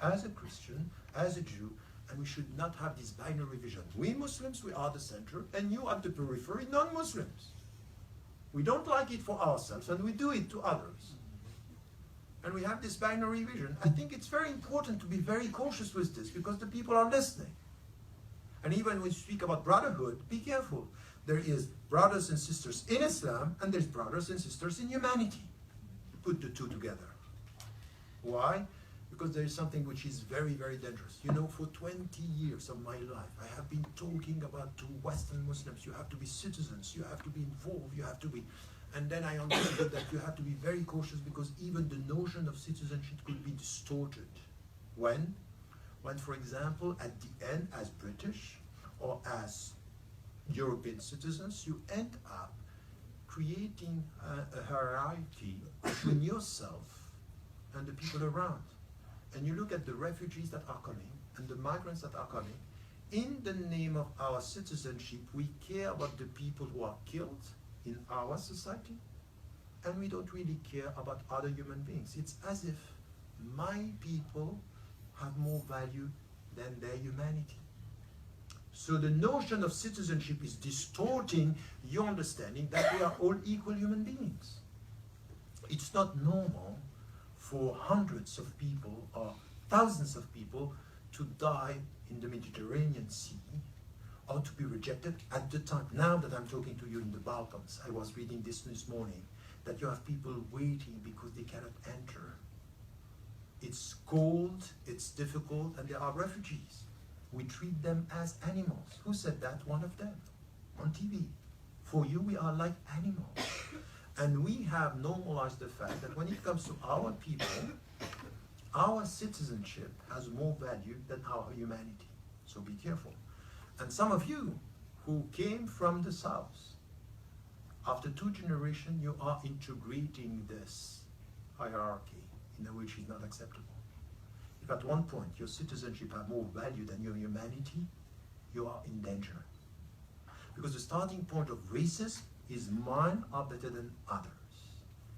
as a Christian, as a Jew. And we should not have this binary vision. We Muslims, we are the center. And you at the periphery, non-Muslims. We don't like it for ourselves. And we do it to others. And we have this binary vision. I think it's very important to be very cautious with this because the people are listening. And even when you speak about brotherhood, be careful. There is brothers and sisters in Islam and there's brothers and sisters in humanity. Put the two together. Why? Because there is something which is very, very dangerous. You know, for 20 years of my life, I have been talking about to Western Muslims, you have to be citizens, you have to be involved, you have to be... And then I understood that you have to be very cautious because even the notion of citizenship could be distorted. When, for example, at the end, as British or as European citizens, you end up creating a hierarchy between yourself and the people around. And you look at the refugees that are coming and the migrants that are coming. In the name of our citizenship, we care about the people who are killed in our society, and we don't really care about other human beings. It's as if my people have more value than their humanity. So the notion of citizenship is distorting your understanding that we are all equal human beings. It's not normal for hundreds of people or thousands of people to die in the Mediterranean Sea or to be rejected at the time. Now that I'm talking to you in the Balkans, I was reading this morning, that you have people waiting because they cannot enter. It's cold, it's difficult, and there are refugees. We treat them as animals. Who said that? One of them, on TV. For you, we are like animals. And we have normalized the fact that when it comes to our people, our citizenship has more value than our humanity. So be careful. And some of you who came from the South, after 2 generations, you are integrating this hierarchy in a way which is not acceptable. If at one point your citizenship has more value than your humanity, you are in danger. Because the starting point of racism is mine are better than others.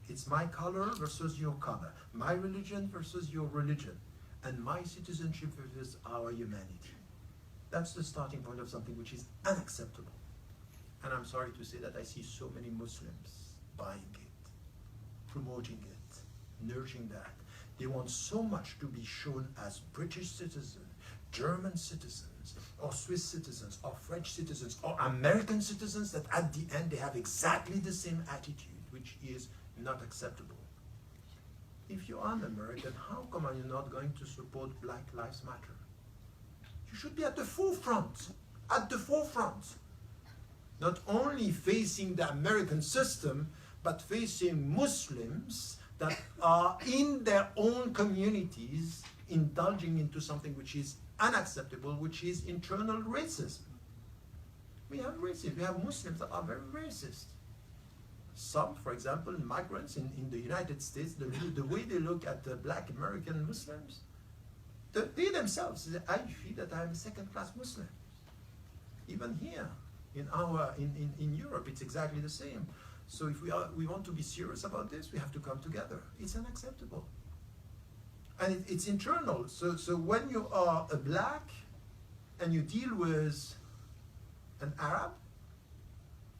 It's my color versus your color, my religion versus your religion, and my citizenship versus our humanity. That's the starting point of something which is unacceptable. And I'm sorry to say that I see so many Muslims buying it, promoting it, nurturing that. They want so much to be shown as British citizens, German citizens, or Swiss citizens, or French citizens, or American citizens, that at the end they have exactly the same attitude, which is not acceptable. If you are an American, how come are you not going to support Black Lives Matter? You should be at the forefront, not only facing the American system, but facing Muslims that are in their own communities indulging into something which is unacceptable, which is internal racism. We have racism. We have Muslims that are very racist. Some, for example, migrants in the United States, the way they look at the black American Muslims, they themselves say, I feel that I'm a second-class Muslim. Even here, in Europe, it's exactly the same. So if we want to be serious about this, we have to come together. It's unacceptable. And it's internal. So when you are a black and you deal with an Arab,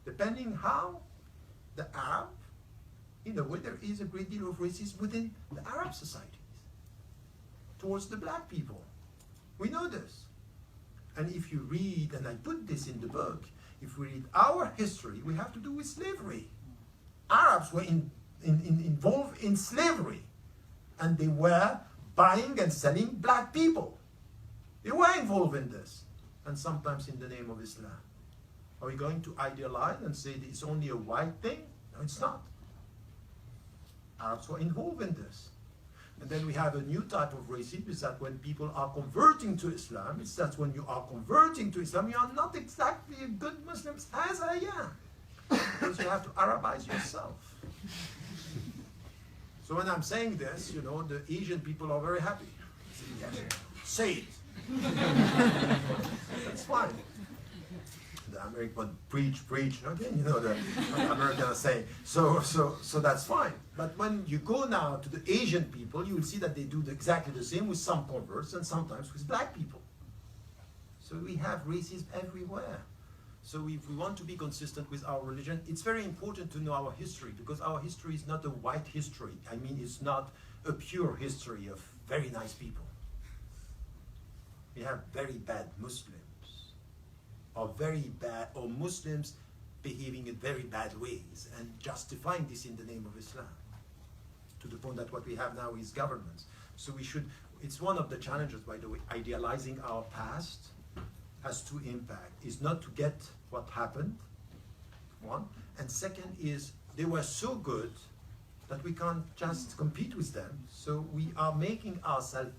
depending how the Arab, in a way there is a great deal of racism within the Arab societies towards the black people. We know this. And if you read, and I put this in the book, if we read our history, we have to do with slavery. Arabs were involved in slavery, and they were buying and selling black people. They were involved in this, and sometimes in the name of Islam. Are we going to idealize and say that it's only a white thing? No, it's not. Arabs were involved in this. And then we have a new type of racism, is that when people are converting to Islam, it's that when you are converting to Islam, you are not exactly a good Muslim as I am. Because you have to Arabize yourself. So when I'm saying this, you know, the Asian people are very happy. Say it. That's fine. The American preach, again, you know, the Americans say. So that's fine. But when you go now to the Asian people, you will see that they do exactly the same with some converts and sometimes with black people. So we have racism everywhere. So if we want to be consistent with our religion, it's very important to know our history, because our history is not a white history. I mean, it's not a pure history of very nice people. We have very bad Muslims, or very bad, or Muslims behaving in very bad ways and justifying this in the name of Islam, to the point that what we have now is governments. So we should, it's one of the challenges, by the way, idealizing our past has two impacts. Is not to get what happened, one, and second is they were so good that we can't just compete with them, so we are making ourselves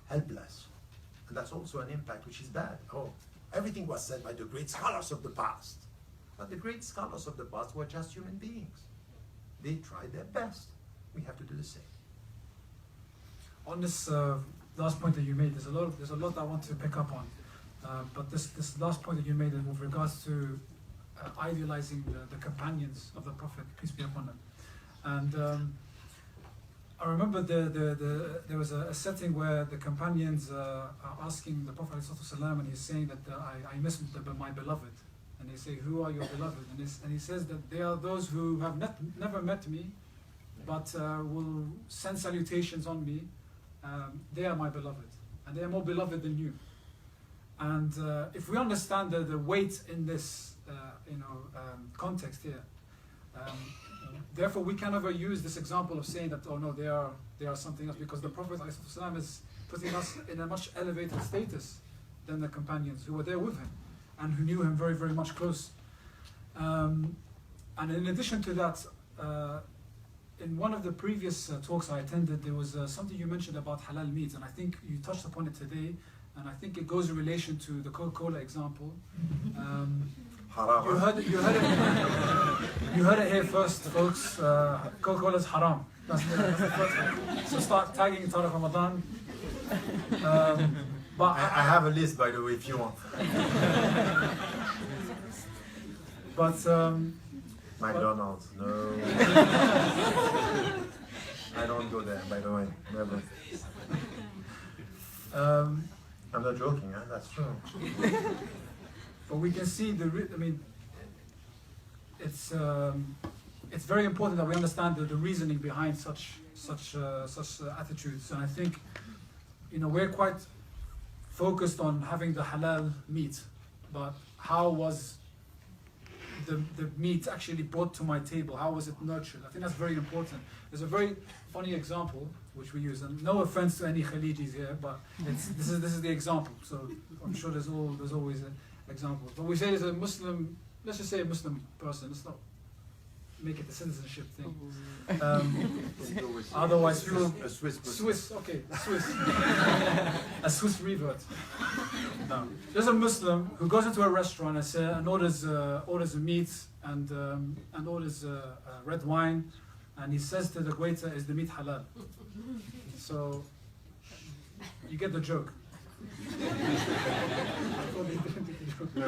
helpless. And that's also an impact which is bad. Oh, everything was said by the great scholars of the past. But the great scholars of the past were just human beings. They tried their best. We have to do the same. On this last point that you made, there's a lot I want to pick up on. But this last point that you made with regards to idealizing the companions of the Prophet, peace be upon him. And I remember there was a setting where the companions are asking the Prophet ﷺ, and he's saying that I miss my beloved. And they say, who are your beloved? And he says that they are those who have never met me, but will send salutations on me. They are my beloved, and they are more beloved than you. And if we understand the weight in this context here, therefore we can never use this example of saying that, oh no, they are something else, because the Prophet ﷺ is putting us in a much elevated status than the companions who were there with him and who knew him very, very much close. And in addition to that, in one of the previous talks I attended, there was something you mentioned about halal meat, and I think you touched upon it today, and I think it goes in relation to the Coca-Cola example. Haram. You heard it here first, folks. Coca-Cola is haram. That's the first one. So start tagging Tariq Ramadan. But I have a list, by the way, if you want. But McDonald's, no. I don't go there, by the way, never. I'm not joking, huh? That's true. But we can see it's very important that we understand the reasoning behind such attitudes. And I think, we're quite focused on having the halal meat, but how was the meat actually brought to my table? How was it nurtured? I think that's very important. There's a very funny example which we use, and no offense to any Khalijis here, but this is the example. So I'm sure there's always an example. But we say there's a Muslim, let's just say a Muslim person. Let's not make it a citizenship thing. Otherwise, people. A Swiss. Swiss, okay, Swiss. A Swiss revert. No. There's a Muslim who goes into a restaurant and orders a meat and orders red wine, and he says to the waiter, "Is the meat halal?" So you get the joke. I thought they didn't get the joke. No.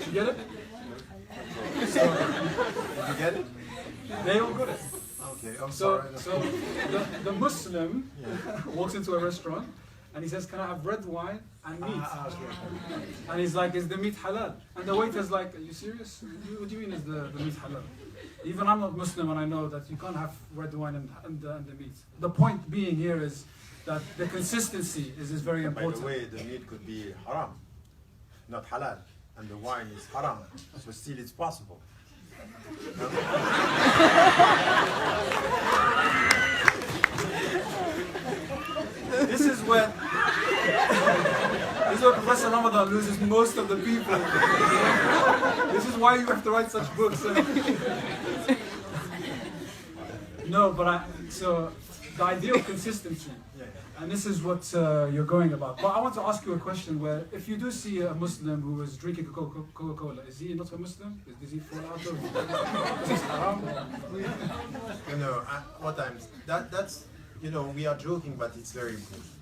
You get it? Did you get it? They all got it. Okay, I'm So, sorry. so the Muslim Yeah. walks into a restaurant and he says, "Can I have red wine and meat?" Okay. And he's like, "Is the meat halal?" And the waiter's like, "Are you serious? What do you mean is the meat halal?" Even I'm not Muslim and I know that you can't have red wine and the meat. The point being here is that the consistency is very By important. the way, the meat could be haram, not halal, and the wine is haram, so still it's possible. No? This is where Professor Ramadan loses most of the people. This is why you have to write such books. No, but so the idea of consistency, Yeah. and this is what you're going about. But I want to ask you a question where if you do see a Muslim who is drinking Coca-Cola, is he not a Muslim? Does he fall out of is this haram? You know, that's we are joking, but it's very important.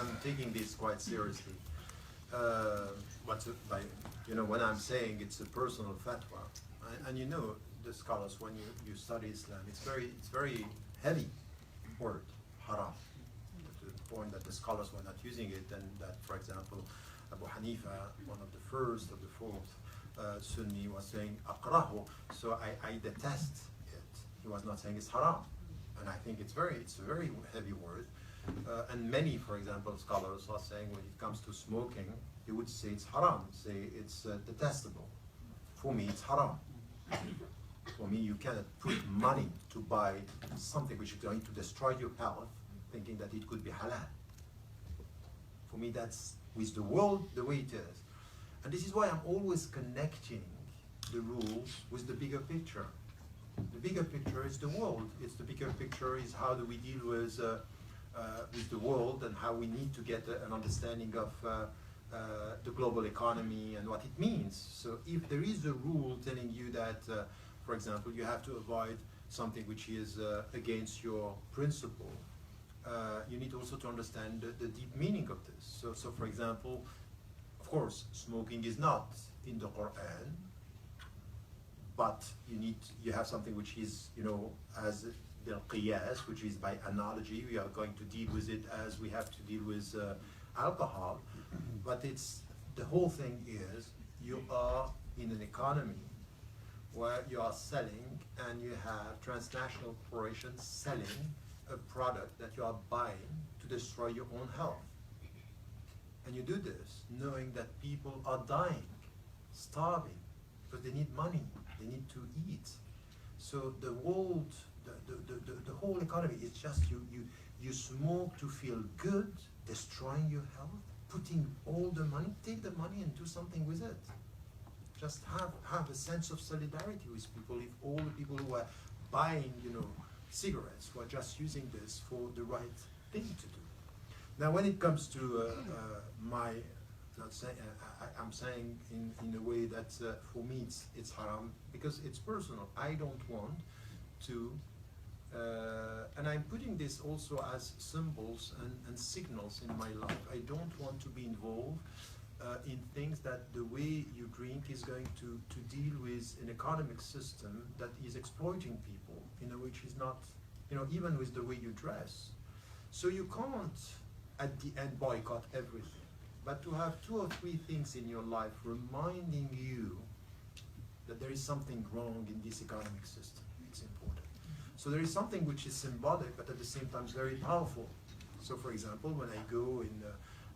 I'm taking this quite seriously. When I'm saying it's a personal fatwa, and the scholars, when you study Islam, it's very heavy word, haram, to the point that the scholars were not using it, and that, for example, Abu Hanifa, one of the first of the fourth Sunni, was saying akrahu, so I detest it. He was not saying it's haram, and I think it's a very heavy word. And many, for example, scholars are saying when it comes to smoking, they would say it's haram, say it's detestable. For me, it's haram. For me, you cannot put money to buy something which is going to destroy your health, thinking that it could be halal. For me, that's with the world the way it is. And this is why I'm always connecting the rules with the bigger picture. The bigger picture is the world. It's the bigger picture is how do we deal with the world and how we need to get an understanding of the global economy and what it means. So if there is a rule telling you that, for example, you have to avoid something which is against your principle, you need also to understand the deep meaning of this. So for example, of course, smoking is not in the Quran, but you have something which is, as the qiyas, which is by analogy. We are going to deal with it as we have to deal with alcohol. But the whole thing is you are in an economy where you are selling and you have transnational corporations selling a product that you are buying to destroy your own health. And you do this knowing that people are dying, starving, because they need money, they need to eat. So the world, the whole economy is just you smoke to feel good, destroying your health, putting all the money, take the money and do something with it. Just have a sense of solidarity with people. If all the people who are buying, cigarettes were just using this for the right thing to do. Now, when it comes to I'm saying in a way that for me it's haram because it's personal. I don't want to, and I'm putting this also as symbols and signals in my life. I don't want to be involved in things that the way you drink is going to deal with an economic system that is exploiting people, which is not, even with the way you dress. So you can't, at the end, boycott everything. But to have 2 or 3 things in your life reminding you that there is something wrong in this economic system, it's important. So there is something which is symbolic, but at the same time very powerful. So for example, when I go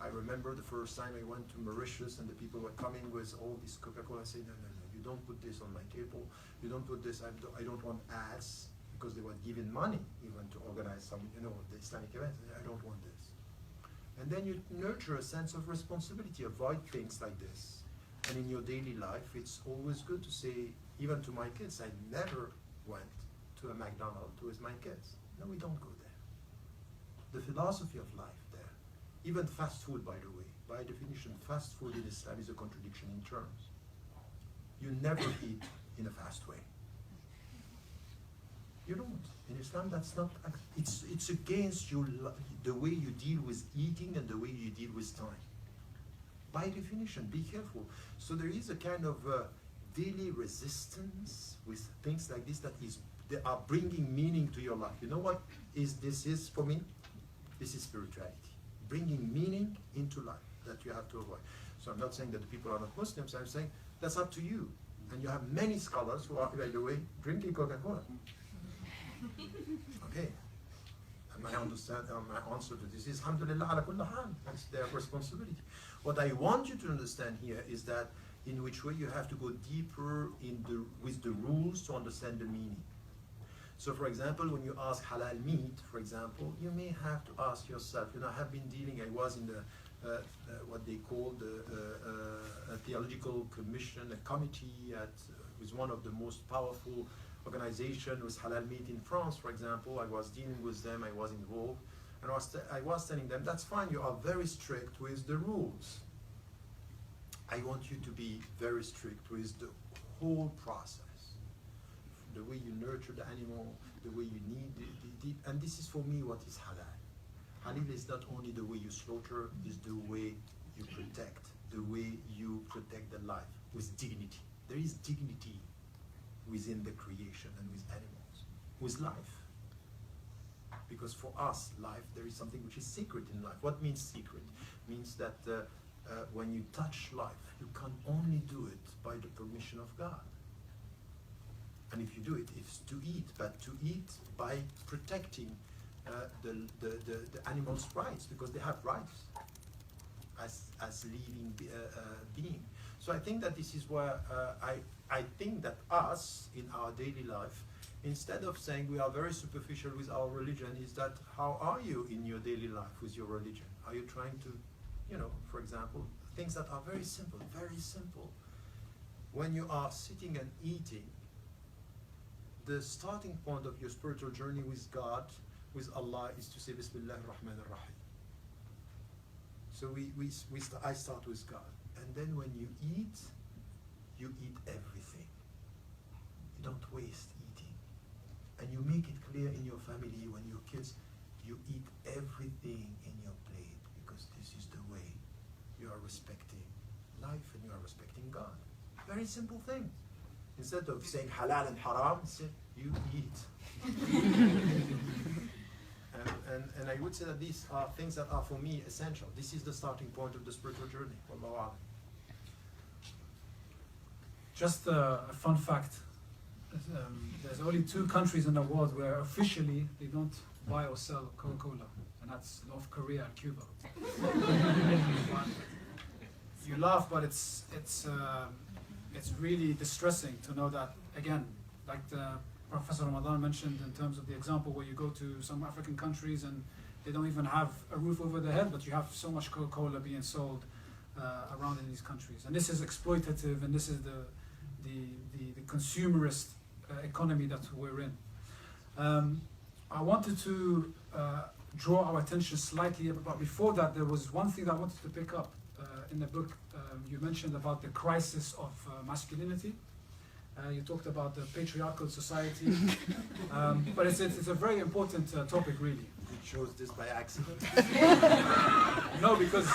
I remember the first time I went to Mauritius and the people were coming with all this Coca-Cola. I said, no, you don't put this on my table. You don't put this, I don't want ads, because they were given money even to organize some, the Islamic events. I don't want this. And then you nurture a sense of responsibility, avoid things like this. And in your daily life, it's always good to say, Even to my kids, I never went to a McDonald's with my kids. No, we don't go there. The philosophy of life there, even fast food, by the way, by definition, fast food in Islam is a contradiction in terms. You never eat in a fast way. You don't. In Islam, that's not. It's against the way you deal with eating and the way you deal with time. By definition, be careful. So there is a kind of daily resistance with things like this they are bringing meaning to your life. You know what this is for me? This is spirituality. Bringing meaning into life that you have to avoid. So I'm not saying that the people are not Muslims. I'm saying that's up to you. And you have many scholars who are, by the way, drinking Coca-Cola. Okay. And my answer to this is, alhamdulillah ala kulli hal. That's their responsibility. What I want you to understand here is that in which way you have to go deeper with the rules to understand the meaning. So for example, when you ask halal meat, for example, you may have to ask yourself, I have been I was in the what they call a theological commission, a committee with one of the most powerful organizations with halal meat in France, for example. I was dealing with them, I was involved, and I was telling them, that's fine, you are very strict with the rules. I want you to be very strict with the whole process. The way you nurture the animal, the way you need and this is for me what is halal. Halal is not only the way you slaughter, it's the way you protect, the way you protect the life with dignity. There is dignity within the creation and with animals, with life. Because for us, life, there is something which is sacred in life. What means secret? Means that when you touch life, you can only do it by the permission of God. And if you do it, it's to eat, but to eat by protecting the animals' rights, because they have rights as living being. So I think that this is where I think that us, in our daily life, instead of saying we are very superficial with our religion, is that how are you in your daily life with your religion? Are you trying to, for example, things that are very simple, very simple. When you are sitting and eating, the starting point of your spiritual journey with God, with Allah, is to say Bismillah ar-Rahman ar-Rahim. So I start with God. And then when you eat everything. You don't waste eating. And you make it clear in your family, when your kids, you eat everything in your plate, because this is the way you are respecting life and you are respecting God. Very simple thing. Instead of saying halal and haram, say you eat. and I would say that these are things that are for me essential. This is the starting point of the spiritual journey. Wallahu a'lam. Just a fun fact. There's only 2 countries in the world where officially they don't buy or sell Coca-Cola, and that's North Korea and Cuba. You laugh, but it's really distressing to know that, again, like Professor Ramadan mentioned in terms of the example where you go to some African countries and they don't even have a roof over their head, but you have so much Coca-Cola being sold around in these countries. And this is exploitative, and this is the consumerist economy that we're in. I wanted to draw our attention slightly, but before that, there was one thing that I wanted to pick up in the book. You mentioned about the crisis of masculinity. You talked about the patriarchal society, but it's a very important topic, really. You chose this by accident? No, because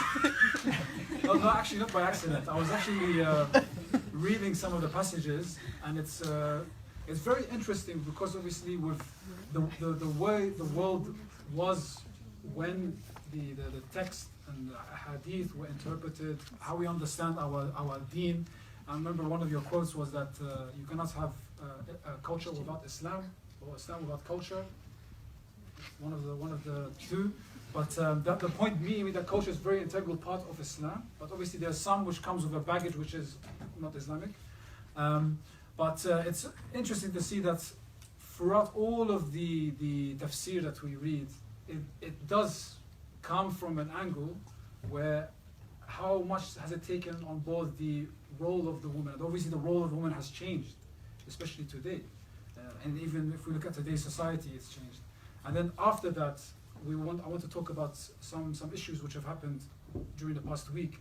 no, actually not by accident. I was actually reading some of the passages, and it's very interesting because obviously with the way the world was when the text and the hadith were interpreted, how we understand our deen. I remember one of your quotes was that you cannot have a culture without Islam, or Islam without culture. One of the 2. But that the point being that culture is a very integral part of Islam. But obviously there's some which comes with a baggage which is not Islamic. But it's interesting to see that throughout all of the tafsir that we read, it does come from an angle where how much has it taken on board the role of the woman. And obviously the role of the woman has changed especially today. And even if we look at today's society, it's changed. And then after that, I want to talk about some issues which have happened during the past week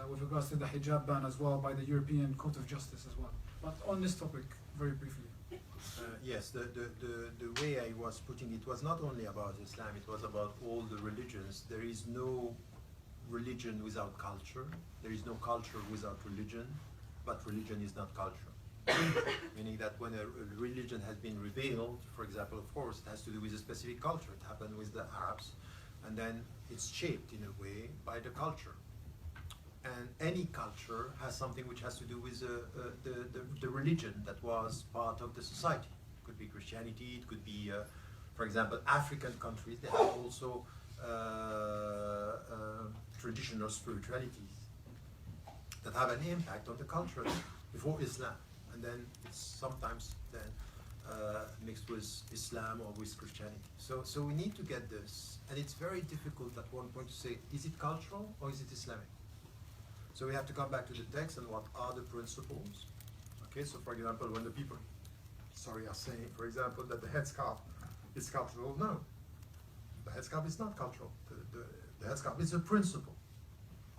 with regards to the hijab ban as well by the European Court of Justice as well. But on this topic, very briefly. Yes, the way I was putting it was not only about Islam, it was about all the religions. There is no religion without culture. There is no culture without religion, but religion is not culture. Meaning that when a religion has been revealed, for example, of course, it has to do with a specific culture. It happened with the Arabs, and then it's shaped in a way by the culture. And any culture has something which has to do with the religion that was part of the society. It could be Christianity, it could be, for example, African countries, they have also traditional spiritualities that have an impact on the culture before Islam. And then it's sometimes then mixed with Islam or with Christianity. So we need to get this. And it's very difficult at one point to say, is it cultural or is it Islamic? So we have to come back to the text and what are the principles. Okay, so for example, when the people, are saying, for example, that the headscarf is cultural, no. The headscarf is not cultural. The headscarf is a principle.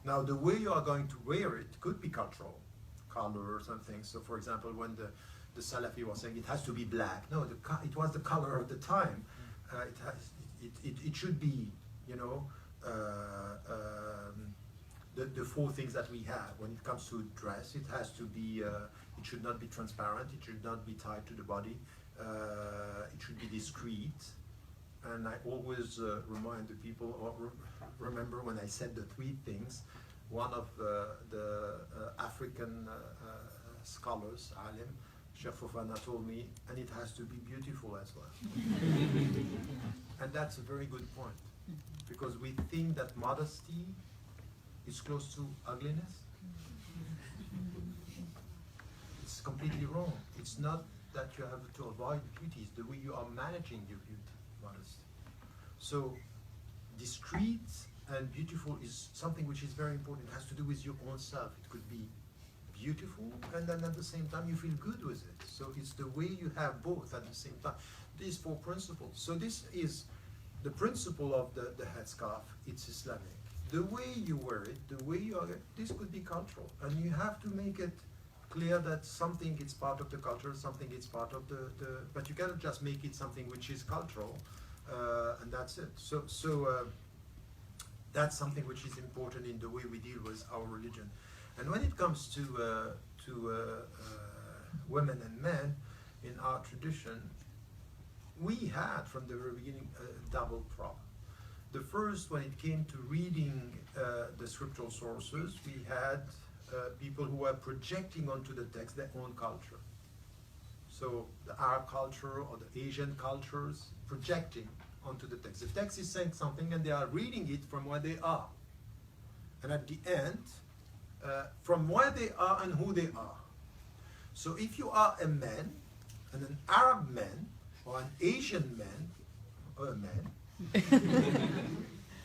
Now, the way you are going to wear it could be cultural, colors and things. So for example, when the Salafi was saying it has to be black, no, it was the color of the time. It should be, you know, the four things that we have. When it comes to dress, it has to be, it should not be transparent, it should not be tied to the body, it should be discreet. And I always remind the people, or remember when I said the three things, one of the African scholars, Alim, Sheikh Fofana, told me, and it has to be beautiful as well. And that's a very good point, because we think that modesty is close to ugliness. It's completely wrong. It's not that you have to avoid beauty, it's the way you are managing your beauty, modesty. So discreet and beautiful is something which is very important. It has to do with your own self. It could be beautiful and then at the same time you feel good with it. So it's the way you have both at the same time. These four principles. So this is the principle of the headscarf. It's Islamic. The way you wear it, the way you are, this could be cultural. And you have to make it clear that something is part of the culture, something is part of but you cannot just make it something which is cultural, and that's it. So that's something which is important in the way we deal with our religion. And when it comes to women and men in our tradition, we had from the very beginning a double problem. The first, when it came to reading the scriptural sources, we had people who were projecting onto the text their own culture. So the Arab culture or the Asian cultures projecting onto the text. The text is saying something and they are reading it from where they are. And at the end, from where they are and who they are. So if you are a man, and an Arab man, or an Asian man, or a man,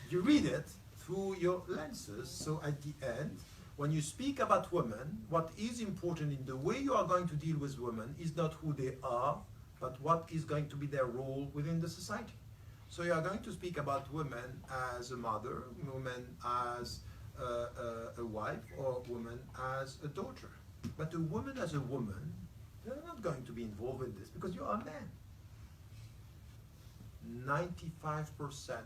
you read it through your lenses. So at the end, when you speak about women, what is important in the way you are going to deal with women is not who they are, but what is going to be their role within the society. So you are going to speak about women as a mother, women as a wife, or woman as a daughter. But a woman as a woman, you're not going to be involved in this because you are a man. 95%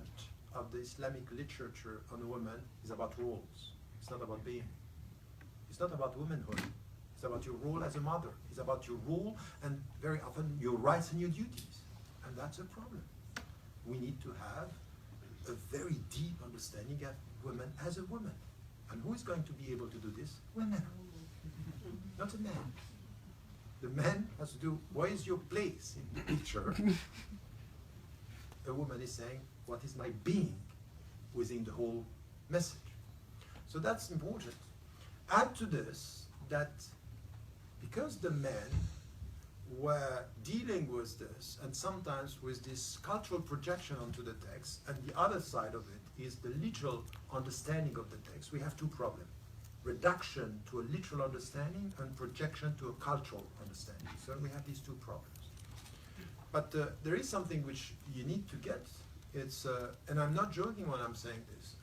of the Islamic literature on women is about roles. It's not about being. It's not about womanhood. It's about your role as a mother. It's about your role and very often your rights and your duties. And that's a problem. We need to have a very deep understanding of women as a woman. And who is going to be able to do this? Women. Not a man. The man has to do, where is your place in the picture? A woman is saying, what is my being within the whole message? So that's important. Add to this that because the men were dealing with this and sometimes with this cultural projection onto the text, and the other side of it is the literal understanding of the text, we have two problems. reduction to a literal understanding and projection to a cultural understanding. So we have these two problems. But there is something which you need to get. It's, and I'm not joking when I'm saying this.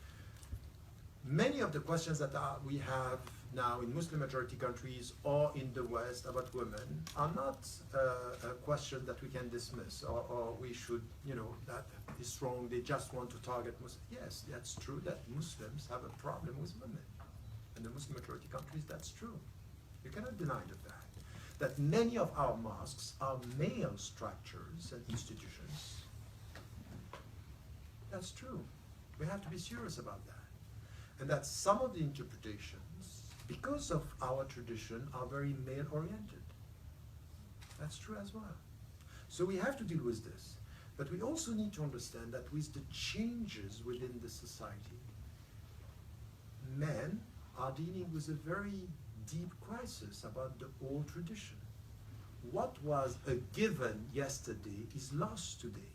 Many of the questions that we have now in Muslim majority countries or in the West about women are not a question that we can dismiss or we should, you know, that is wrong, they just want to target Muslims. Yes, that's true that Muslims have a problem with women. In the Muslim majority countries, that's true. You cannot deny the fact that many of our mosques are male structures and institutions. That's true. We have to be serious about that. And that some of the interpretations, because of our tradition, are very male-oriented. That's true as well. So we have to deal with this. But we also need to understand that with the changes within the society, men are dealing with a very deep crisis about the old tradition. What was a given yesterday is lost today.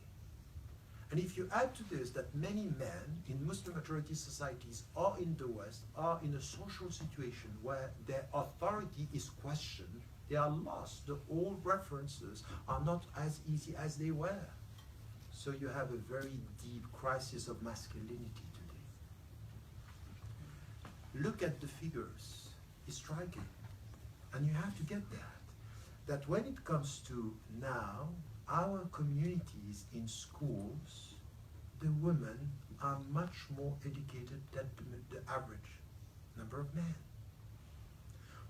And if you add to this that many men in Muslim majority societies or in the West are in a social situation where their authority is questioned, they are lost. The old references are not as easy as they were. So you have a very deep crisis of masculinity today. Look at the figures. It's striking. And you have to get that when it comes to now, our communities in schools, the women are much more educated than the average number of men.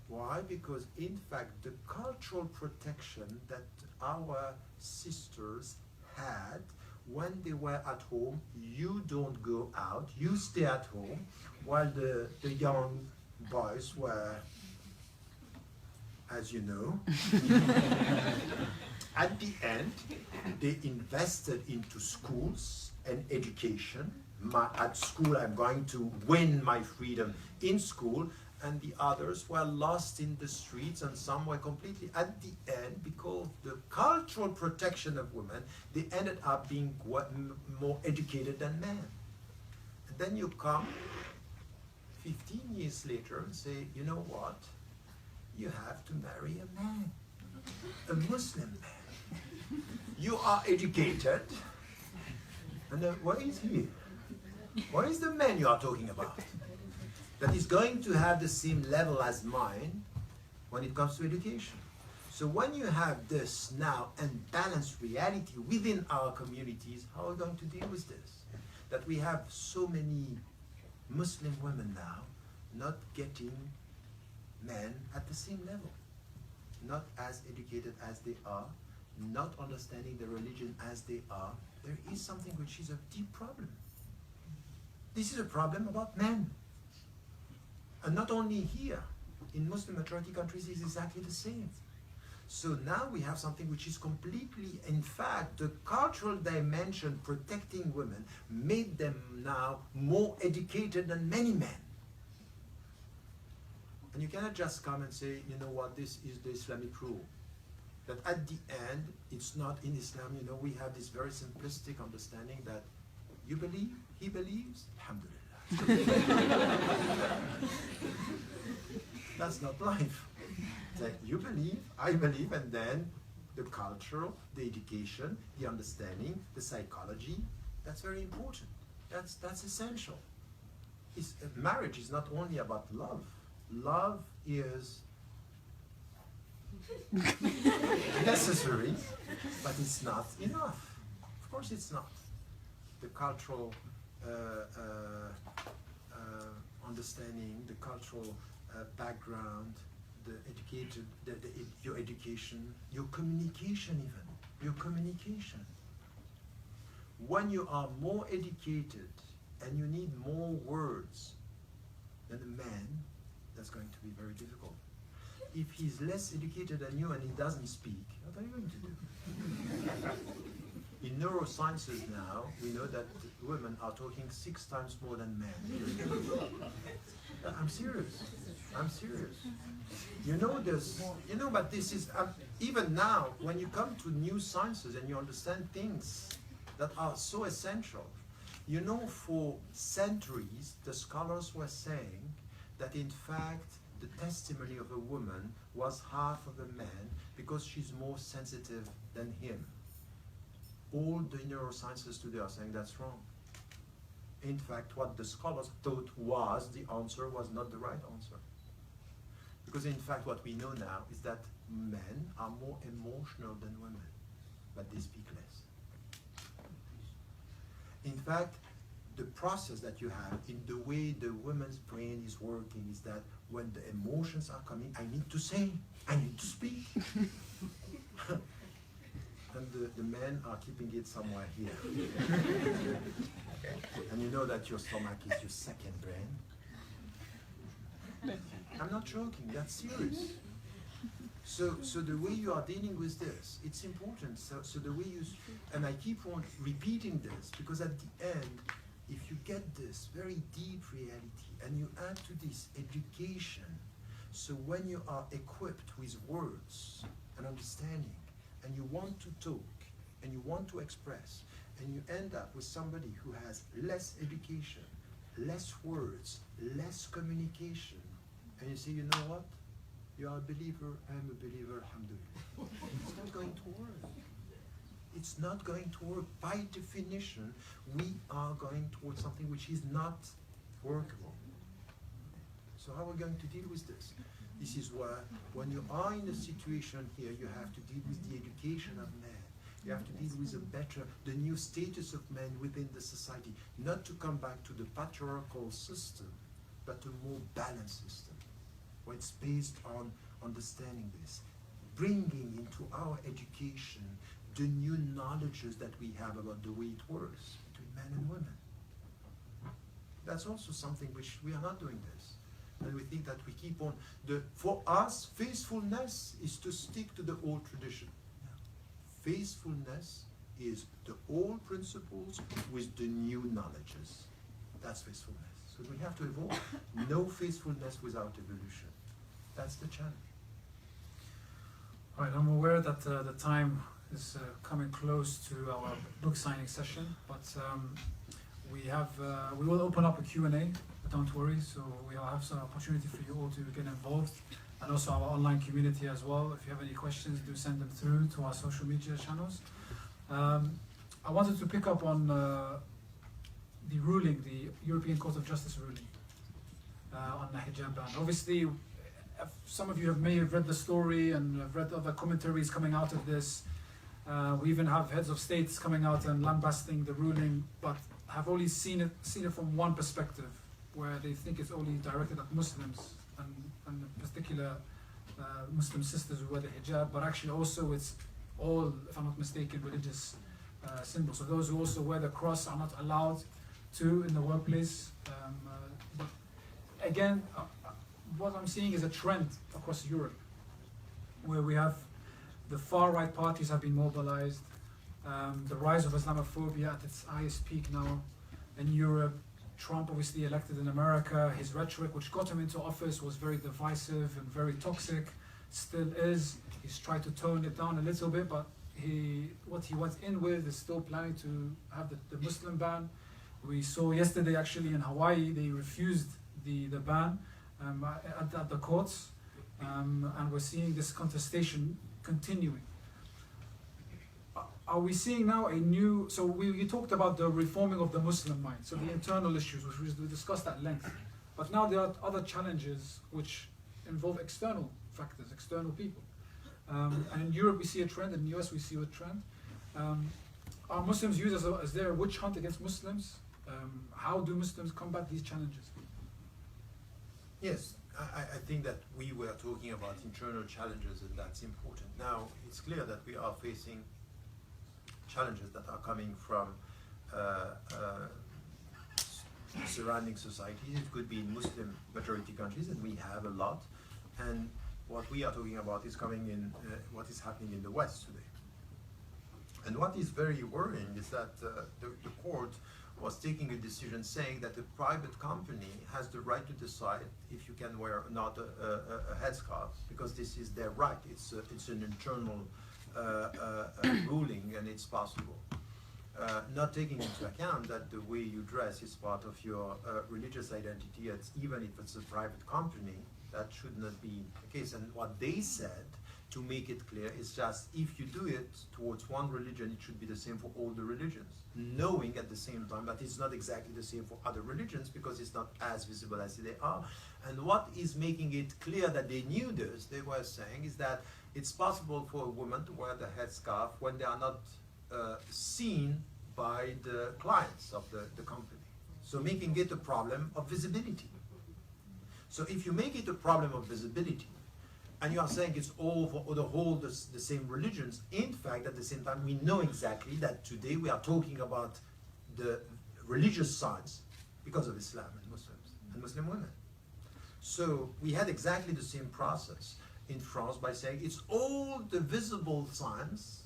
Why? Because in fact, the cultural protection that our sisters had when they were at home, you don't go out, you stay at home, while the young boys were, as you know, at the end, they invested into schools and education. At school, I'm going to win my freedom in school, and the others were lost in the streets, and some were completely, at the end, because the cultural protection of women, they ended up being more educated than men. And then you come 15 years later and say, you know what? You have to marry a man, a Muslim man. You are educated, and where is he? Where is the man you are talking about? That is going to have the same level as mine when it comes to education. So when you have this now unbalanced reality within our communities, how are we going to deal with this? That we have so many Muslim women now not getting men at the same level, not as educated as they are, not understanding the religion as they are. There is something which is a deep problem. This is a problem about men. And not only here, in Muslim majority countries it's exactly the same. So now we have something which is completely, in fact, the cultural dimension protecting women made them now more educated than many men. And you cannot just come and say, you know what, this is the Islamic rule. That at the end, it's not in Islam, you know, we have this very simplistic understanding that you believe, he believes, alhamdulillah. That's not life. That you believe, I believe, and then the culture, the education, the understanding, the psychology, that's very important. That's essential. Marriage is not only about love. Love is necessary, but it's not enough. Of course it's not. The cultural understanding, the cultural background, the educated, your education, your communication even, your communication. When you are more educated and you need more words than a man, that's going to be very difficult. If he's less educated than you and he doesn't speak, what are you going to do? In neurosciences now, we know that women are talking 6 times more than men. I'm serious. I'm serious. You know this. You know, but this is even now when you come to new sciences and you understand things that are so essential. You know, for centuries, the scholars were saying that in fact the testimony of a woman was half of a man because she's more sensitive than him. All the neurosciences today are saying that's wrong. In fact, what the scholars thought was the answer was not the right answer. Because in fact what we know now is that men are more emotional than women, but they speak less. In fact, the process that you have in the way the woman's brain is working is that when the emotions are coming, I need to say, I need to speak. And the men are keeping it somewhere here. And you know that your stomach is your second brain. I'm not joking, that's serious. So the way you are dealing with this, it's important. So the way you, and I keep on repeating this, because at the end, if you get this very deep reality and you add to this education, so when you are equipped with words and understanding, and you want to talk, and you want to express, and you end up with somebody who has less education, less words, less communication, and you say, you know what? You are a believer, I am a believer, alhamdulillah. It's not going to work. It's not going to work. By definition, we are going towards something which is not workable. So how are we going to deal with this? This is where, when you are in a situation here, you have to deal with the education of men. You have to deal with the new status of men within the society. Not to come back to the patriarchal system, but a more balanced system, where it's based on understanding this, bringing into our education the new knowledges that we have about the way it works between men and women. That's also something which we are not doing this. And we think that we keep on, for us, faithfulness is to stick to the old tradition. Faithfulness is the old principles with the new knowledges. That's faithfulness. So we have to evolve. No faithfulness without evolution. That's the challenge. All right, I'm aware that the time is coming close to our book signing session, but we will open up a Q&A, don't worry, so we'll have some opportunity for you all to get involved, and also our online community as well. If you have any questions, do send them through to our social media channels. I wanted to pick up on the ruling, the European Court of Justice ruling on the hijab ban. Obviously, some of you may have read the story and have read other commentaries coming out of this. We even have heads of states coming out and lambasting the ruling, but have only seen it from one perspective, where they think it's only directed at Muslims and particular Muslim sisters who wear the hijab, but actually also it's all, if I'm not mistaken, religious symbols. So those who also wear the cross are not allowed to in the workplace. But again, what I'm seeing is a trend across Europe, where we have the far-right parties have been mobilized, the rise of Islamophobia at its highest peak now in Europe. Trump obviously elected in America, his rhetoric which got him into office was very divisive and very toxic, still is. He's tried to tone it down a little bit, but what he went in with is still planning to have the Muslim ban. We saw yesterday actually in Hawaii, they refused the ban at the courts, and we're seeing this contestation continuing. Are we seeing now a new, so you talked about the reforming of the Muslim mind, so the internal issues, which we discussed at length, but now there are other challenges which involve external factors, external people. And in Europe we see a trend, in the US we see a trend. Are Muslims used as their witch hunt against Muslims? How do Muslims combat these challenges? Yes, I think that we were talking about internal challenges, and that's important. Now, it's clear that we are facing challenges that are coming from surrounding societies. It could be in Muslim majority countries, and we have a lot. And what we are talking about is coming in what is happening in the West today. And what is very worrying is that the court was taking a decision saying that a private company has the right to decide if you can wear or not a headscarf, because this is their right. It's an internal ruling, and it's possible. not taking into account that the way you dress is part of your religious identity, even if it's a private company, that should not be the case. And what they said, to make it clear, is just if you do it towards one religion, it should be the same for all the religions, knowing at the same time that it's not exactly the same for other religions because it's not as visible as they are. And what is making it clear that they knew this, they were saying, is that it's possible for a woman to wear the headscarf when they are not seen by the clients of the company. So making it a problem of visibility. So if you make it a problem of visibility, and you are saying it's all for the same religions, in fact, at the same time, we know exactly that today we are talking about the religious sides because of Islam and Muslims and Muslim women. So we had exactly the same process in France by saying it's all the visible signs,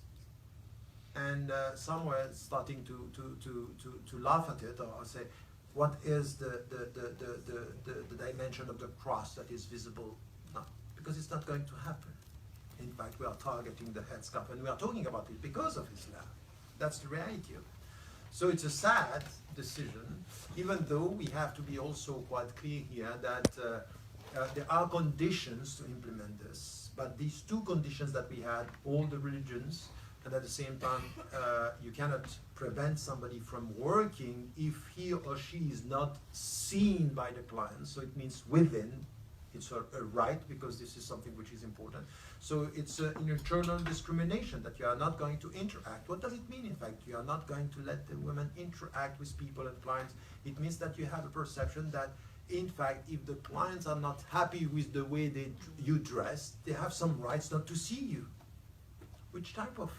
and some were starting to laugh at it or say, what is the dimension of the cross that is visible? No, because it's not going to happen. In fact, we are targeting the headscarf, and we are talking about it because of Islam. That's the reality of it. So it's a sad decision, even though we have to be also quite clear here that there are conditions to implement this. But these two conditions that we had, all the religions, and at the same time, you cannot prevent somebody from working if he or she is not seen by the client. So it means within, it's a right, because this is something which is important. So it's an internal discrimination that you are not going to interact. What does it mean, in fact? You are not going to let the women interact with people and clients. It means that you have a perception that, in fact, if the clients are not happy with the way you dress, they have some rights not to see you. Which type of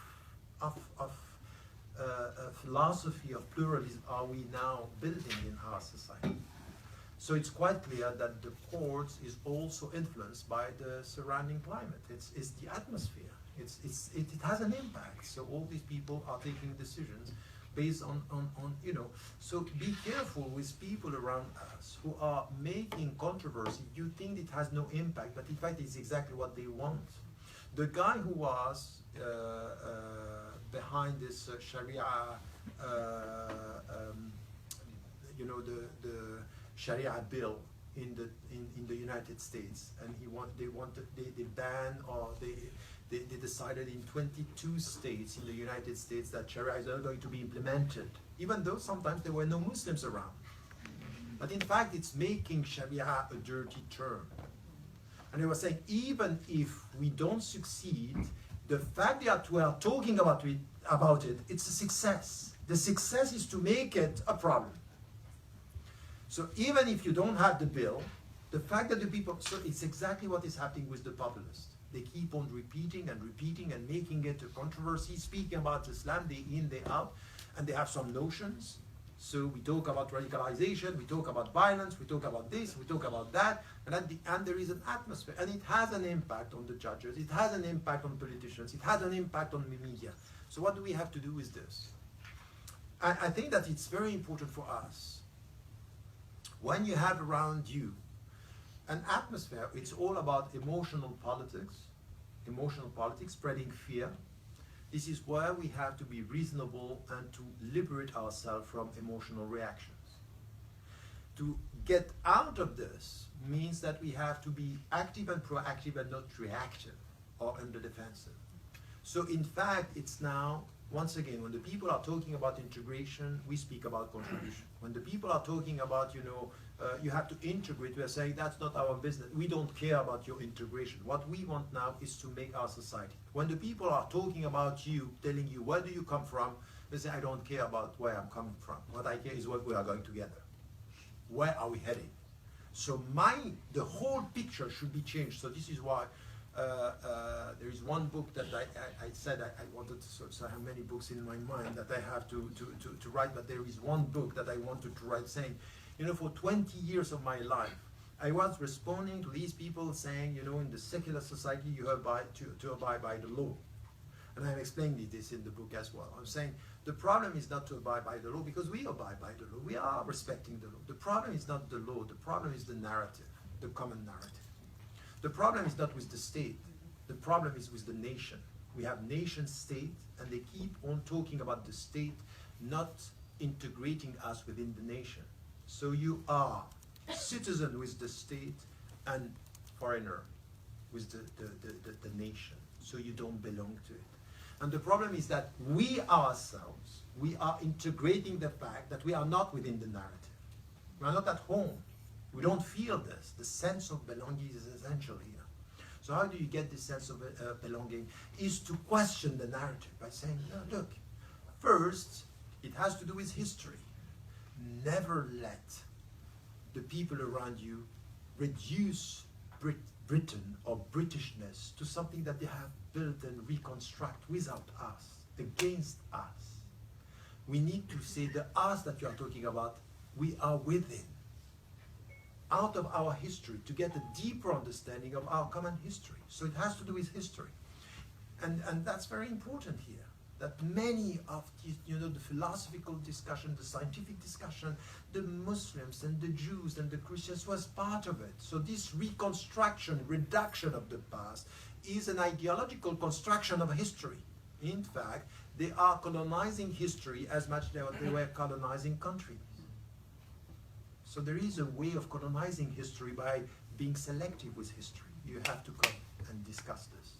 philosophy of pluralism are we now building in our society? So it's quite clear that the courts is also influenced by the surrounding climate. It's the atmosphere. It has an impact. So all these people are taking decisions based on So be careful with people around us who are making controversy. You think it has no impact, but in fact it's exactly what they want. The guy who was behind this Sharia, the Sharia bill in the United States, and they banned, or they decided in 22 states in the United States that Sharia is not going to be implemented, even though sometimes there were no Muslims around. But in fact, it's making Sharia a dirty term. And they were saying, even if we don't succeed, the fact that we are talking about it, it's a success. The success is to make it a problem. So even if you don't have the bill, the fact that the people, so it's exactly what is happening with the populists. They keep on repeating and repeating and making it a controversy, speaking about Islam day in, day out, and they have some notions. So we talk about radicalization, we talk about violence, we talk about this, we talk about that, and at the end there is an atmosphere, and it has an impact on the judges, it has an impact on politicians, it has an impact on the media. So what do we have to do with this? I think that it's very important for us, when you have around you an atmosphere, it's all about emotional politics, spreading fear. This is where we have to be reasonable and to liberate ourselves from emotional reactions. To get out of this means that we have to be active and proactive and not reactive or on the defensive. So in fact, it's now, once again, when the people are talking about integration, we speak about contribution. When the people are talking about, you have to integrate, we are saying that's not our business. We don't care about your integration. What we want now is to make our society. When the people are talking about you, telling you, where do you come from? They say, I don't care about where I'm coming from. What I care is what we are going together. Where are we heading? So the whole picture should be changed. So this is why there is one book that I said I wanted to, so I have many books in my mind that I have to write, but there is one book that I wanted to write saying, for 20 years of my life, I was responding to these people saying, in the secular society, you have to abide by the law. And I'm explaining this in the book as well. I'm saying the problem is not to abide by the law, because we abide by the law. We are respecting the law. The problem is not the law. The problem is the narrative, the common narrative. The problem is not with the state. The problem is with the nation. We have nation state, and they keep on talking about the state, not integrating us within the nation. So you are citizen with the state and foreigner with the nation. So you don't belong to it. And the problem is that we ourselves, we are integrating the fact that we are not within the narrative. We are not at home. We don't feel this. The sense of belonging is essential here. So how do you get this sense of belonging? Is to question the narrative by saying, no, look, first, it has to do with history. Never let the people around you reduce Britain or Britishness to something that they have built and reconstruct without us, against us. We need to say the us that you are talking about, we are within, out of our history, to get a deeper understanding of our common history. So it has to do with history. And that's very important here, that many of the philosophical discussion, the scientific discussion, the Muslims and the Jews and the Christians was part of it. So this reconstruction, reduction of the past is an ideological construction of history. In fact, they are colonizing history as much as they were colonizing countries. So there is a way of colonizing history by being selective with history. You have to come and discuss this.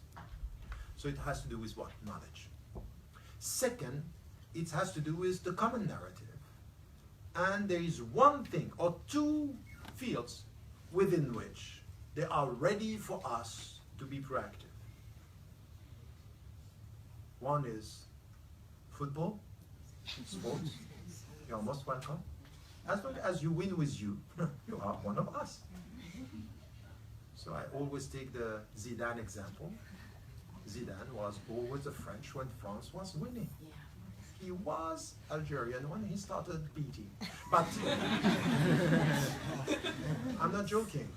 So it has to do with what? Knowledge. Second, it has to do with the common narrative. And there is one thing or two fields within which they are ready for us to be proactive. One is football, sports. You are most welcome. As long as you win with you, you are one of us. So I always take the Zidane example. Zidane was always a French when France was winning. He was Algerian when he started beating. But I'm not joking.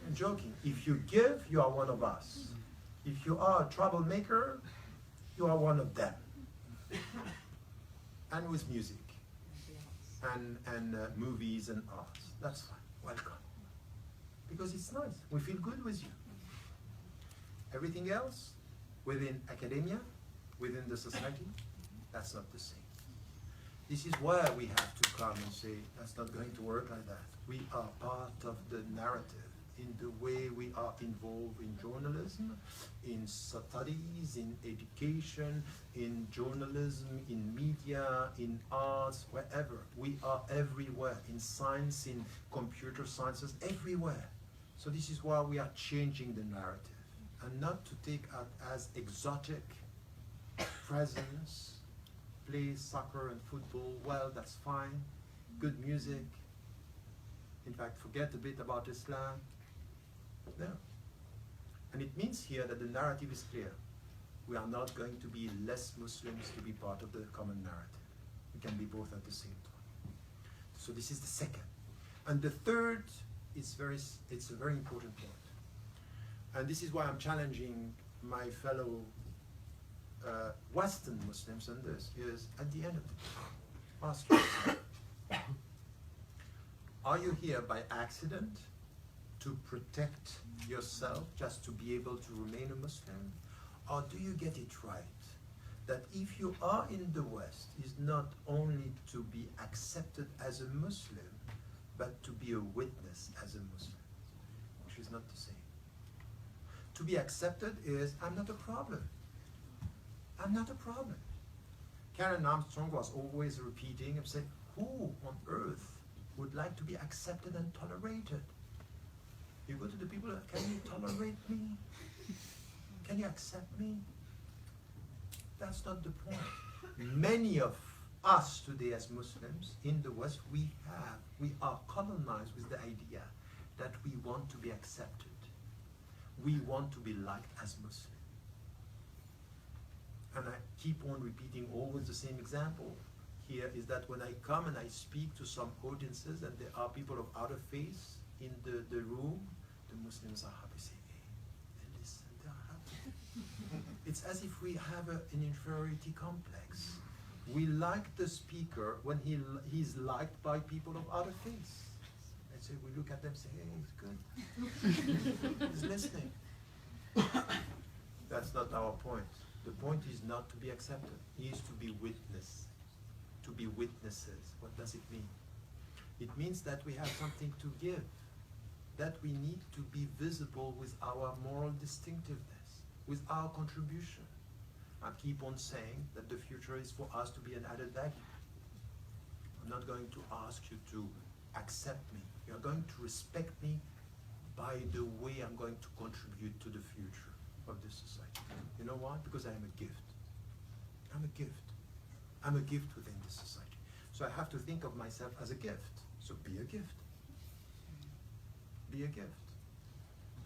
I'm joking. If you give, you are one of us. If you are a troublemaker, you are one of them. And with music. And movies and art. That's fine. Welcome. Because it's nice. We feel good with you. Everything else, within academia, within the society, that's not the same. This is where we have to come and say, that's not going to work like that. We are part of the narrative in the way we are involved in journalism, in studies, in education, in journalism, in media, in arts, wherever. We are everywhere, in science, in computer sciences, everywhere. So this is why we are changing the narrative, and not to take out as exotic presence, play soccer and football, well, that's fine, good music. In fact, forget a bit about Islam. No. And it means here that the narrative is clear. We are not going to be less Muslims to be part of the common narrative. We can be both at the same time. So this is the second. And the third is it's a very important point. And this is why I'm challenging my fellow Western Muslims on this, is at the end of the day, ask yourself, are you here by accident to protect yourself, just to be able to remain a Muslim? Or do you get it right? That if you are in the West, is not only to be accepted as a Muslim, but to be a witness as a Muslim, which is not the same. To be accepted is, I'm not a problem. I'm not a problem. Karen Armstrong was always repeating and saying, who on earth would like to be accepted and tolerated? You go to the people, can you tolerate me? Can you accept me? That's not the point. Many of us today as Muslims in the West, we are colonized with the idea that we want to be accepted. We want to be liked as Muslims. And I keep on repeating always the same example here, is that when I come and I speak to some audiences and there are people of other faiths in the room, the Muslims are happy, say, hey, they listen, they are happy. It's as if we have an inferiority complex. We like the speaker when he's liked by people of other faiths. And so we look at them and say, hey, he's good. He's listening. That's not our point. The point is not to be accepted. It is to be witnessed. to be witnesses. What does it mean? It means that we have something to give, that we need to be visible with our moral distinctiveness, with our contribution. I keep on saying that the future is for us to be an added value. I'm not going to ask you to accept me. You're going to respect me by the way I'm going to contribute to the future of this society. You know why? Because I am a gift. I'm a gift. I'm a gift within this society. So I have to think of myself as a gift. So be a gift. Be a gift.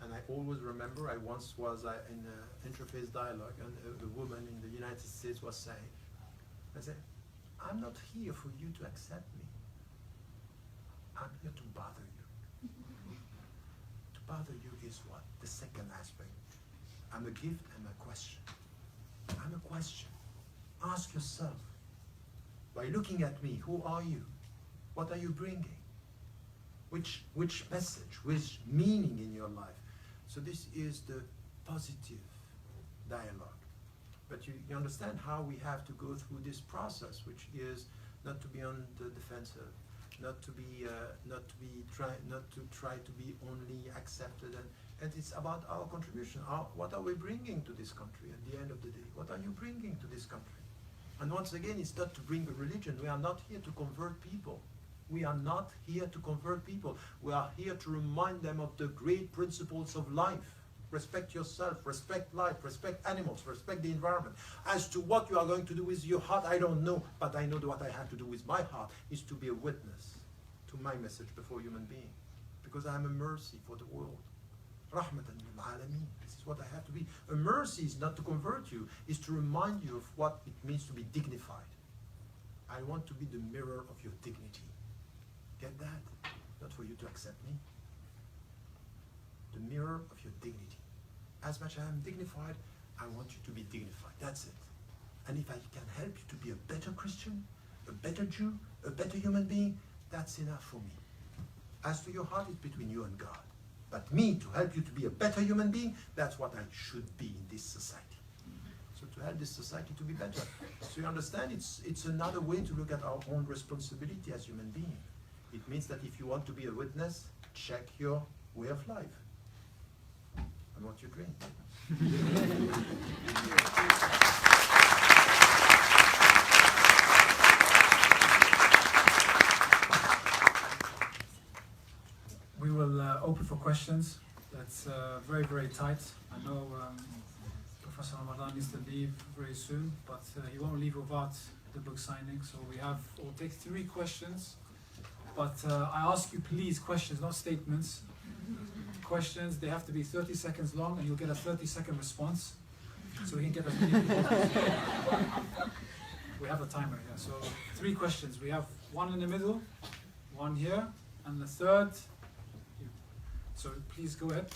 And I always remember I once was in an interfaith dialogue, and a woman in the United States was saying, I said, I'm not here for you to accept me. I'm here to bother you. To bother you is what? The second aspect. I'm a gift and a question. I'm a question. Ask yourself, by looking at me, who are you? What are you bringing? Which message, which meaning in your life? So this is the positive dialogue. But you understand how we have to go through this process, which is not to be on the defensive, not to try to be only accepted, and it's about our contribution. What are we bringing to this country at the end of the day? What are you bringing to this country? And once again, it's not to bring a religion. We are not here to convert people. We are not here to convert people. We are here to remind them of the great principles of life. Respect yourself, respect life, respect animals, respect the environment. As to what you are going to do with your heart, I don't know, but I know that what I have to do with my heart is to be a witness to my message before human beings. Because I am a mercy for the world. Rahmatan lil alameen. This is what I have to be. A mercy is not to convert you, is to remind you of what it means to be dignified. I want to be the mirror of your dignity. Get that? Not for you to accept me. The mirror of your dignity. As much as I am dignified, I want you to be dignified. That's it. And if I can help you to be a better Christian, a better Jew, a better human being, that's enough for me. As to your heart, it's between you and God. But me, to help you to be a better human being, that's what I should be in this society. So to help this society to be better. So you understand, it's another way to look at our own responsibility as human beings. It means that if you want to be a witness, check your way of life and what you drink. We will open for questions. That's very, very tight. I know Professor Ramadan needs to leave very soon, but he won't leave without the book signing. So we'll take 3 questions. But I ask you, please, questions, not statements. Questions, they have to be 30 seconds long, and you'll get a 30-second response. So we can get as many people. We have a timer here. So 3 questions. We have 1 in the middle, 1 here, and the third. So please go ahead.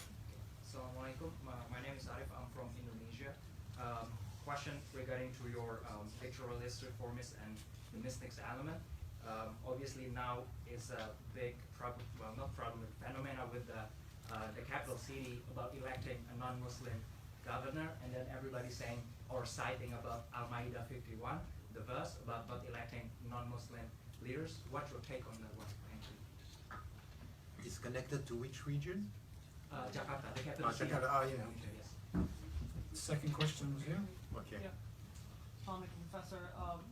Assalamualaikum. My name is Arif. I'm from Indonesia. Question regarding to your literalist, reformist, and the mystics element. Obviously now is a big problem, well, not problem, phenomena with the capital city about electing a non-Muslim governor, and then everybody saying or citing about Al-Ma'idah 51, the verse about not electing non-Muslim leaders. What's your take on that one? Thank you. It's connected to which region? Jakarta, the capital city. Jakarta. Oh, yeah. Okay, yes. Second question was here. Okay. Yeah. Professor,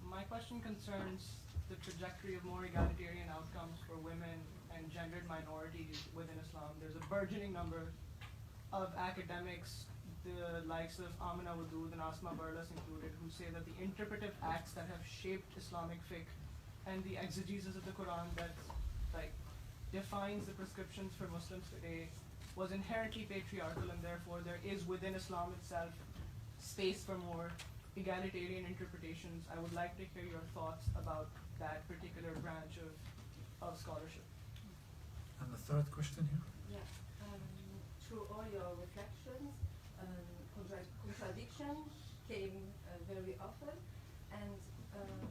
my question concerns the trajectory of more egalitarian outcomes for women and gendered minorities within Islam. There's a burgeoning number of academics, the likes of Amina Wadud and Asma Barlas included, who say that the interpretive acts that have shaped Islamic fiqh and the exegesis of the Quran that defines the prescriptions for Muslims today was inherently patriarchal, and therefore there is within Islam itself space for more egalitarian interpretations. I would like to hear your thoughts about that particular branch of scholarship. And the third question here. Yeah. Through all your reflections, contradiction came very often, and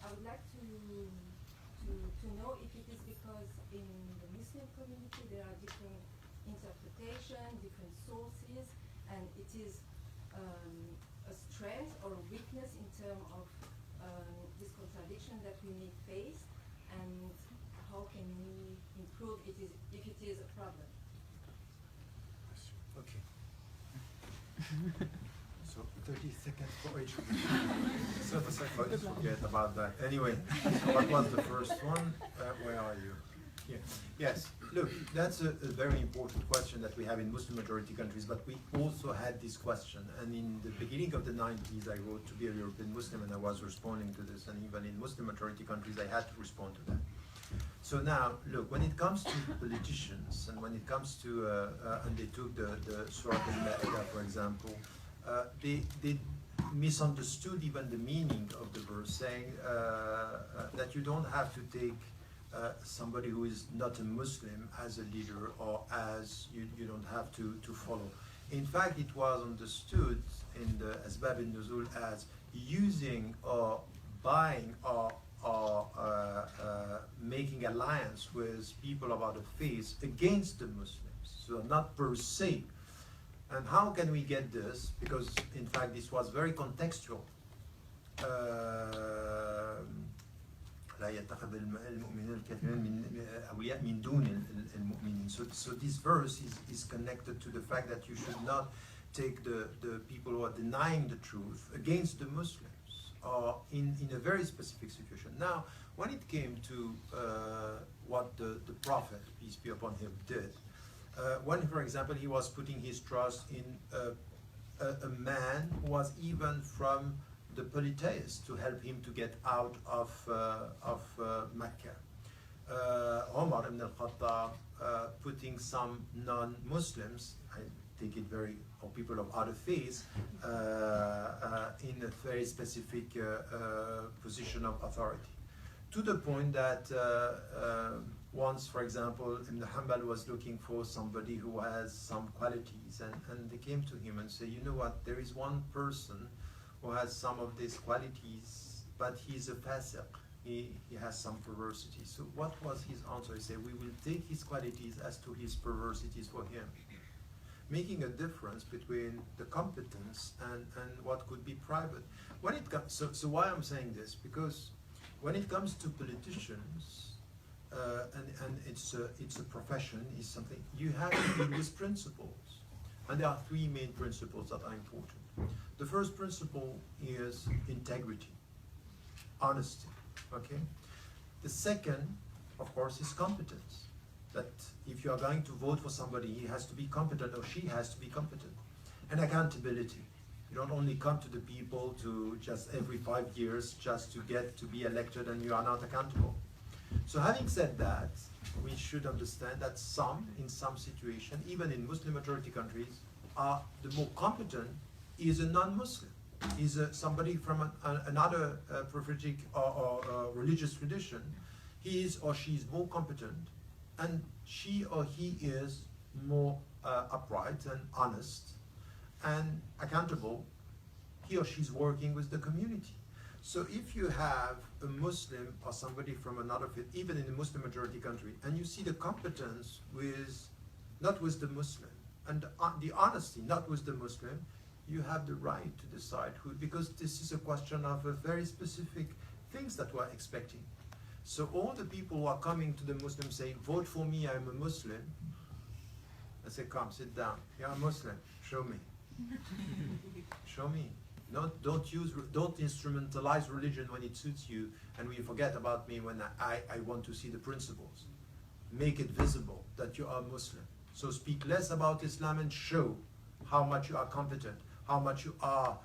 I would like to know if it is because in the Muslim community there are different interpretations, different sources, and it is a strength or a weakness in terms of this contradiction that we may face So 30 seconds for each. So the second, forget about that. Anyway, so what was the first one? Where are you? Yeah. Yes. Look, that's a very important question that we have in Muslim-majority countries, but we also had this question. And in the beginning of the 90s, I wrote to be a European Muslim, and I was responding to this. And even in Muslim-majority countries, I had to respond to that. So now, look, when it comes to politicians, and when it comes to, and they took the Surah Al-Ma'idah, for example, they misunderstood even the meaning of the verse, saying that you don't have to take somebody who is not a Muslim as a leader, or as you don't have to follow. In fact, it was understood in the Asbab al-Nuzul as using or buying or making alliance with people of other faiths against the Muslims, so not per se. And how can we get this? Because in fact this was very contextual. So this verse is connected to the fact that you should not take the people who are denying the truth against the Muslims, or in a very specific situation. Now, when it came to what the Prophet, peace be upon him, did, when, for example, he was putting his trust in a man who was even from the polytheists to help him to get out of Mecca. Omar ibn al-Khattab putting some non-Muslims, I take it very, or people of other faiths, in a very specific position of authority. To the point that once, for example, Ibn Hanbal was looking for somebody who has some qualities, and they came to him and said, you know what, there is one person who has some of these qualities, but he's a fasiq. He has some perversity. So what was his answer? He said, we will take his qualities as to his perversities for him, making a difference between the competence and what could be private. When it comes, so why I'm saying this? Because when it comes to politicians, and it's a profession, it's something, you have to deal with principles. And there are three main principles that are important. The first principle is integrity, honesty, okay? The second, of course, is competence. That if you are going to vote for somebody, he has to be competent, or she has to be competent. And accountability. You don't only come to the people to just every 5 years just to get to be elected, and you are not accountable. So having said that, we should understand that in some situation, even in Muslim majority countries, are the more competent is a non-Muslim, is somebody from another prophetic or religious tradition. He is or she is more competent, and she or he is more upright and honest and accountable. He or she is working with the community. So if you have a Muslim or somebody from another faith, even in a Muslim majority country, and you see the competence not with the Muslim, and the honesty not with the Muslim, you have the right to decide who, because this is a question of a very specific things that we're expecting. So all the people who are coming to the Muslim saying, vote for me, I'm a Muslim, I say, come, sit down. You're a Muslim, show me. Show me. Don't instrumentalize religion when it suits you, and we forget about me when I want to see the principles. Make it visible that you are Muslim. So speak less about Islam and show how much you are competent, how much you are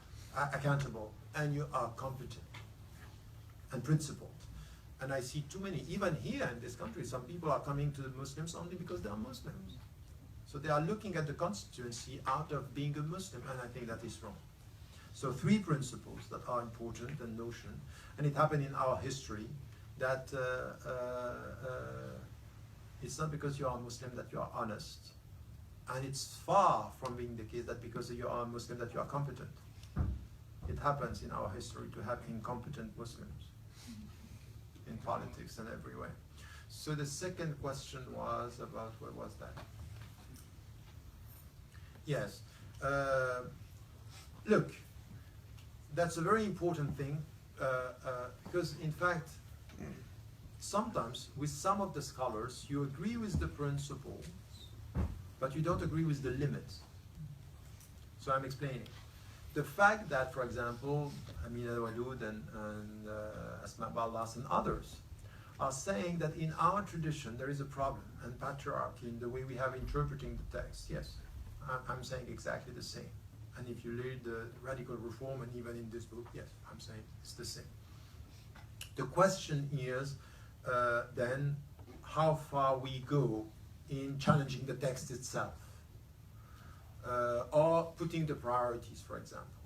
accountable, and you are competent and principled. And I see too many, even here in this country, some people are coming to the Muslims only because they are Muslims. So they are looking at the constituency out of being a Muslim, and I think that is wrong. So three principles that are important and notion, and it happened in our history that it's not because you are a Muslim that you are honest, and it's far from being the case that because you are a Muslim that you are competent. It happens in our history to have incompetent Muslims in politics and everywhere. So the second question was about, what was that? Yes. Look, that's a very important thing because in fact, sometimes with some of the scholars, you agree with the principles, but you don't agree with the limits. So I'm explaining. The fact that, for example, Amina Walud and Asma Ballas and others are saying that in our tradition there is a problem and patriarchy in the way we have interpreting the text. Yes, I'm saying exactly the same. And if you read the Radical Reform and even in this book, yes, I'm saying it's the same. The question is then how far we go in challenging the text itself. Or putting the priorities, for example.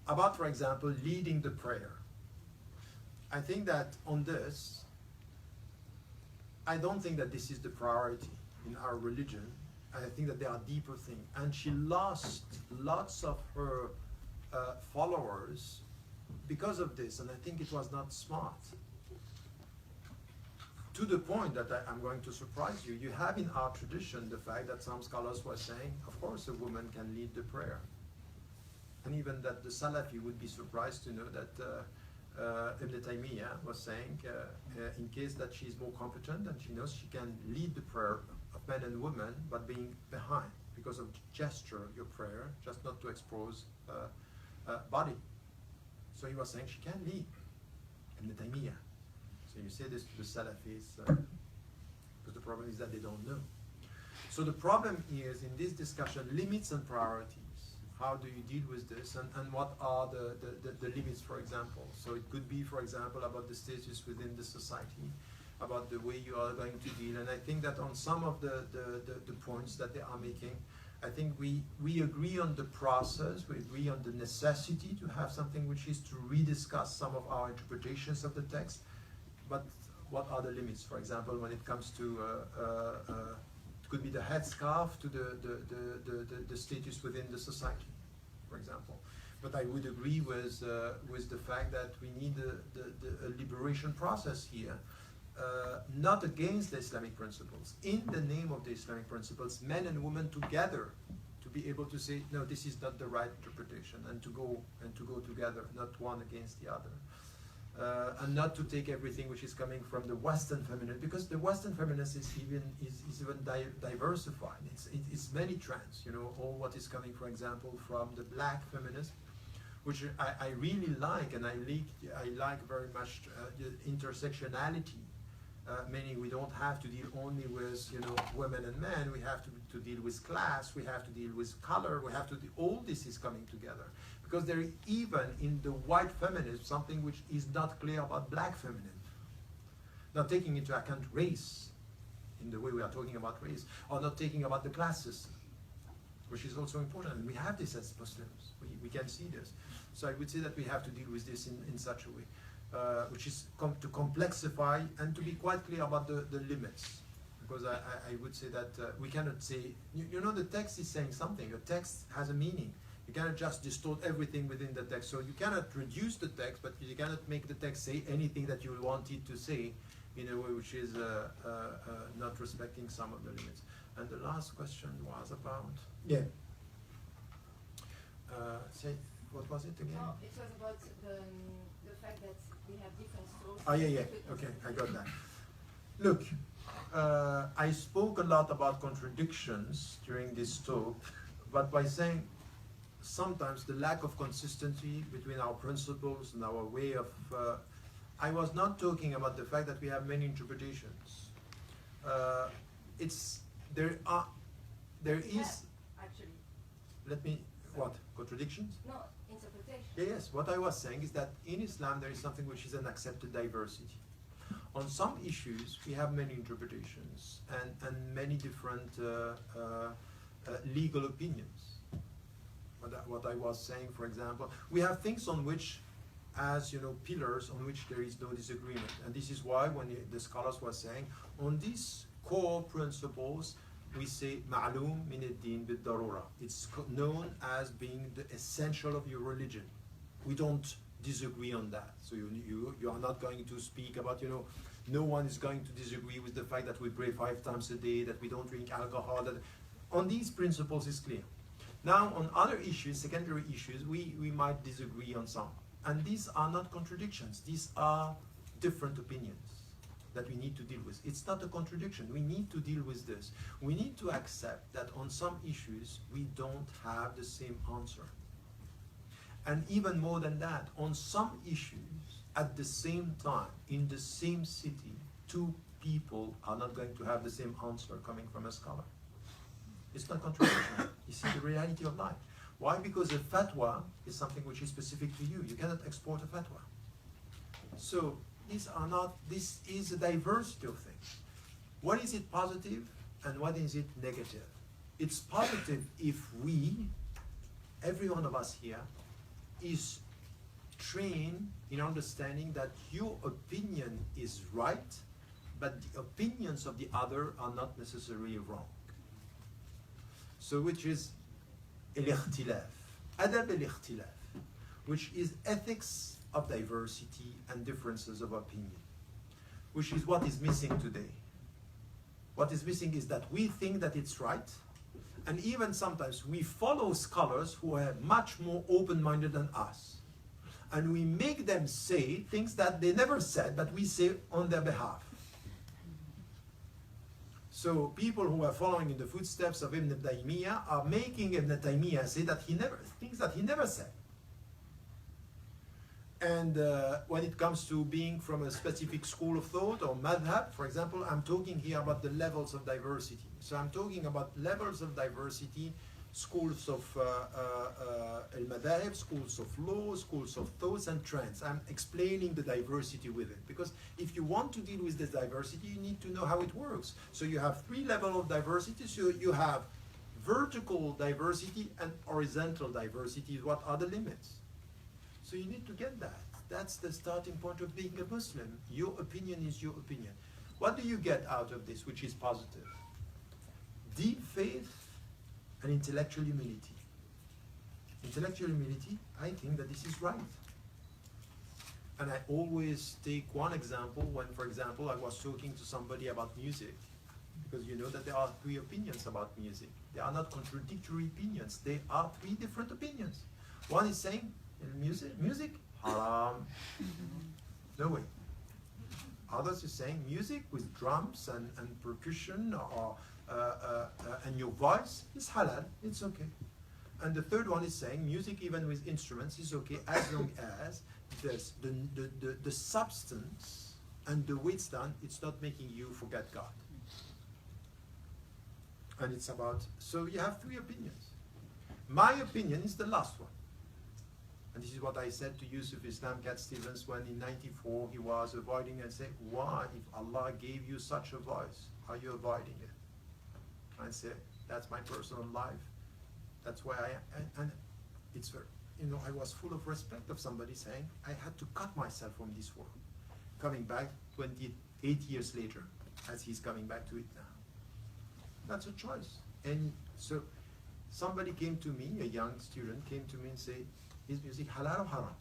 About, for example, leading the prayer. I think that on this, I don't think that this is the priority in our religion. I think that there are deeper things. And she lost lots of her followers because of this, and I think it was not smart. To the point that I'm going to surprise you, you have in our tradition the fact that some scholars were saying, of course a woman can lead the prayer. And even that the Salafi would be surprised to know that Ibn Taymiyyah was saying, in case that she's more competent and she knows she can lead the prayer of men and women, but being behind, because of the gesture of your prayer, just not to expose body. So he was saying she can lead, Ibn Taymiyyah. So you say this to the Salafis, because the problem is that they don't know. So the problem is, in this discussion, limits and priorities. How do you deal with this, and what are the limits, for example? So it could be, for example, about the status within the society, about the way you are going to deal. And I think that on some of the points that they are making, I think we agree on the process, we agree on the necessity to have something which is to rediscuss some of our interpretations of the text. But what are the limits? For example, when it comes to, it could be the headscarf to the status within the society, for example. But I would agree with the fact that we need a liberation process here, not against the Islamic principles. In the name of the Islamic principles, men and women together to be able to say, no, this is not the right interpretation, and to go together, not one against the other. And not to take everything which is coming from the Western feminist, because the Western feminist is even diversified. It's many trends. You know, all what is coming, for example, from the black feminist, which I really like, and I like very much the intersectionality. Meaning we don't have to deal only with women and men. We have to deal with class. We have to deal with color. We have to all this is coming together. Because there is even in the white feminism something which is not clear about black feminism. Not taking into account race, in the way we are talking about race, or not taking about the class system, which is also important. And we have this as Muslims. We can see this. So I would say that we have to deal with this in such a way, which is to complexify and to be quite clear about the limits. Because I would say that we cannot say, the text is saying something. A text has a meaning. You cannot just distort everything within the text. So you cannot reduce the text, but you cannot make the text say anything that you want it to say in a way which is not respecting some of the limits. And the last question was about... Yeah. Say, what was it again? Oh, it was about the fact that we have different sources. Oh, yeah. Okay, I got that. Look, I spoke a lot about contradictions during this talk, but by saying sometimes the lack of consistency between our principles and our way of... I was not talking about the fact that we have many interpretations. There is... Actually. Let me... What? Contradictions? No, interpretation. Yes, what I was saying is that in Islam there is something which is an accepted diversity. On some issues we have many interpretations and many different legal opinions. What I was saying, for example, we have things on which, as pillars on which there is no disagreement. And this is why when the scholars were saying, on these core principles, we say ma'loom min ad-din bid-darura. It's known as being the essential of your religion. We don't disagree on that. So you are not going to speak about, no one is going to disagree with the fact that we pray 5 times a day, that we don't drink alcohol. That on these principles is clear. Now, on other issues, secondary issues, we might disagree on some. And these are not contradictions. These are different opinions. that we need to deal with. It's not a contradiction. We need to deal with this. We need to accept that on some issues, we don't have the same answer. And even more than that, on some issues, at the same time, in the same city, two people are not going to have the same answer coming from a scholar. It's not contradiction. You see the reality of life. Why? Because a fatwa is something which is specific to you. You cannot export a fatwa. So this is a diversity of things. What is it positive and what is it negative? It's positive if every one of us here, is trained in understanding that your opinion is right, but the opinions of the other are not necessarily wrong. So which is al-ikhtilaf, adab al-ikhtilaf, which is ethics of diversity and differences of opinion, which is what is missing today. What is missing is that we think that it's right, and even sometimes we follow scholars who are much more open-minded than us. And we make them say things that they never said, but we say on their behalf. So people who are following in the footsteps of Ibn Taymiyyah are making Ibn Taymiyyah say that things that he never said. And when it comes to being from a specific school of thought or madhab, for example, I'm talking here about the levels of diversity. So I'm talking about levels of diversity, schools of al-madhahib, schools of law, schools of thoughts and trends. I'm explaining the diversity with it. Because if you want to deal with this diversity, you need to know how it works. So you have three levels of diversity. So you have vertical diversity and horizontal diversity. What are the limits? So you need to get that. That's the starting point of being a Muslim. Your opinion is your opinion. What do you get out of this, which is positive? Deep faith and intellectual humility. Intellectual humility, I think that this is right. And I always take one example when, for example, I was talking to somebody about music. Because you know that there are three opinions about music. They are not contradictory opinions. They are three different opinions. One is saying, music, haram. No way. Others are saying music with drums and percussion or and your voice is halal, it's okay. And the third one is saying music even with instruments is okay as long as the substance and the way it's done, it's not making you forget God. And it's about, so you have three opinions. My opinion is the last one. And this is what I said to Yusuf Islam Cat Stevens when in 94 he was avoiding and said, why, if Allah gave you such a voice, are you avoiding it? I said, that's my personal life. That's why and it's very, I was full of respect of somebody saying, I had to cut myself from this world. Coming back 28 years later, as he's coming back to it now. That's a choice. And so somebody came to me, a young student came to me and said, is music halal or haram?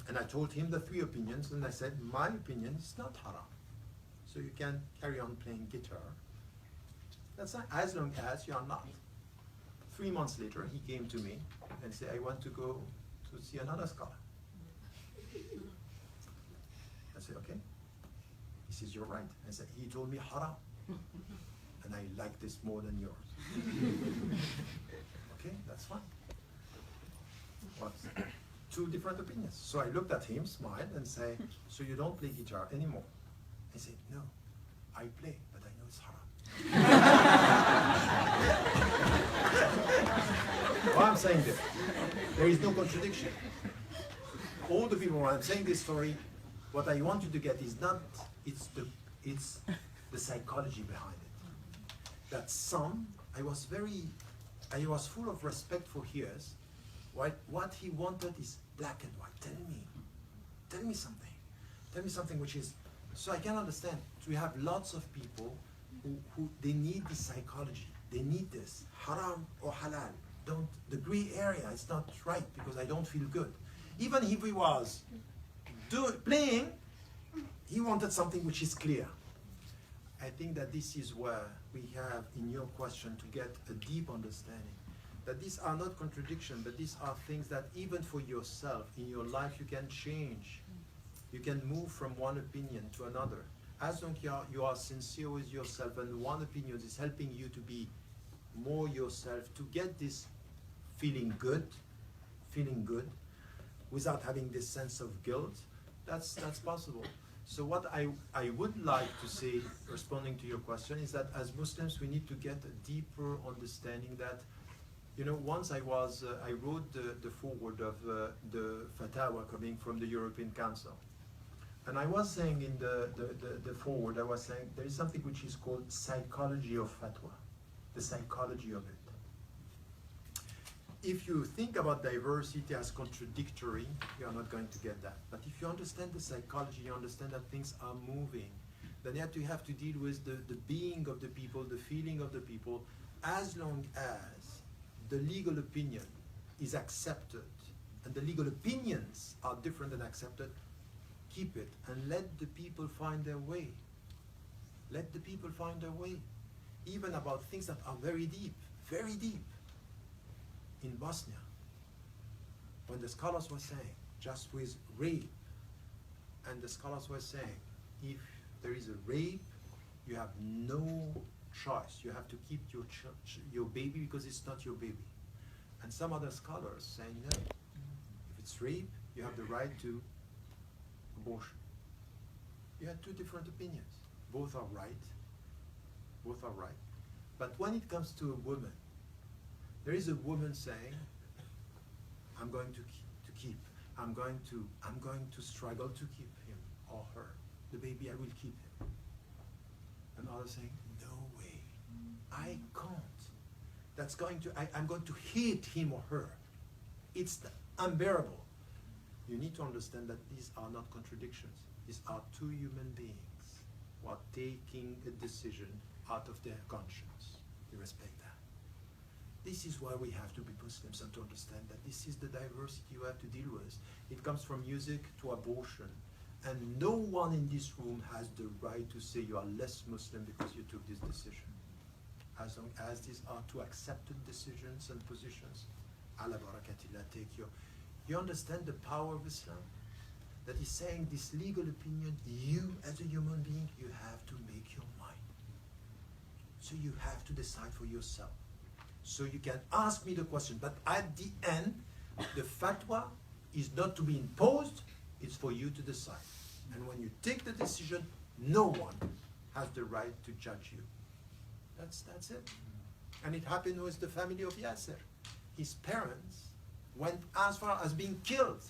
And I told him the three opinions, and I said, my opinion is not haram. So you can carry on playing guitar. That's not, as long as you are not. 3 months later, he came to me and said, I want to go to see another scholar. I said, okay. He says, you're right. I said, he told me haram. And I like this more than yours. Okay, that's fine. What? Two different opinions. So I looked at him, smiled, and said, so you don't play guitar anymore? I said, no, I play, but I know it's haram. Why I'm saying this? There is no contradiction. All the people, when I'm saying this story, what I want you to get is not, it's the psychology behind it. That I was full of respect for his. What he wanted is black and white. Tell me something. Tell me something which is, so I can understand. So we have lots of people who they need this psychology. They need this, haram or halal. The gray area is not right because I don't feel good. Even if he was playing, he wanted something which is clear. I think that this is where we have in your question to get a deep understanding. That these are not contradictions, but these are things that even for yourself, in your life, you can change. You can move from one opinion to another. As long as you are sincere with yourself, and one opinion is helping you to be more yourself, to get this feeling good, without having this sense of guilt, that's possible. So what I would like to say, responding to your question, is that as Muslims we need to get a deeper understanding that, once I wrote the foreword of the fatwa coming from the European Council. And I was saying in the foreword, I was saying there is something which is called psychology of fatwa, the psychology of it. If you think about diversity as contradictory, you are not going to get that. But if you understand the psychology, you understand that things are moving, then you have to deal with the being of the people, the feeling of the people, as long as the legal opinion is accepted, and the legal opinions are different and accepted, keep it and let the people find their way. Let the people find their way. Even about things that are very deep, very deep. In Bosnia, when the scholars were saying, just with rape, and the scholars were saying, if there is a rape, you have no choice. You have to keep your baby because it's not your baby. And some other scholars saying, no, if it's rape, you have the right to abortion. You had two different opinions. Both are right. Both are right. But when it comes to a woman, there is a woman saying, I'm going to keep. I'm going to struggle to keep him or her. The baby, I will keep him. And others saying, no way, I can't. That's going to, I'm going to hate him or her. It's unbearable. You need to understand that these are not contradictions. These are two human beings who are taking a decision out of their conscience. We respect that. This is why we have to be Muslims and to understand that this is the diversity you have to deal with. It comes from music to abortion. And no one in this room has the right to say you are less Muslim because you took this decision. As long as these are two accepted decisions and positions, ala barakatillah, take your... You understand the power of Islam? That is saying this legal opinion, you as a human being, you have to make your mind. So you have to decide for yourself. So you can ask me the question, but at the end, the fatwa is not to be imposed, it's for you to decide. And when you take the decision, no one has the right to judge you. That's it. And it happened with the family of Yasser. His parents went as far as being killed.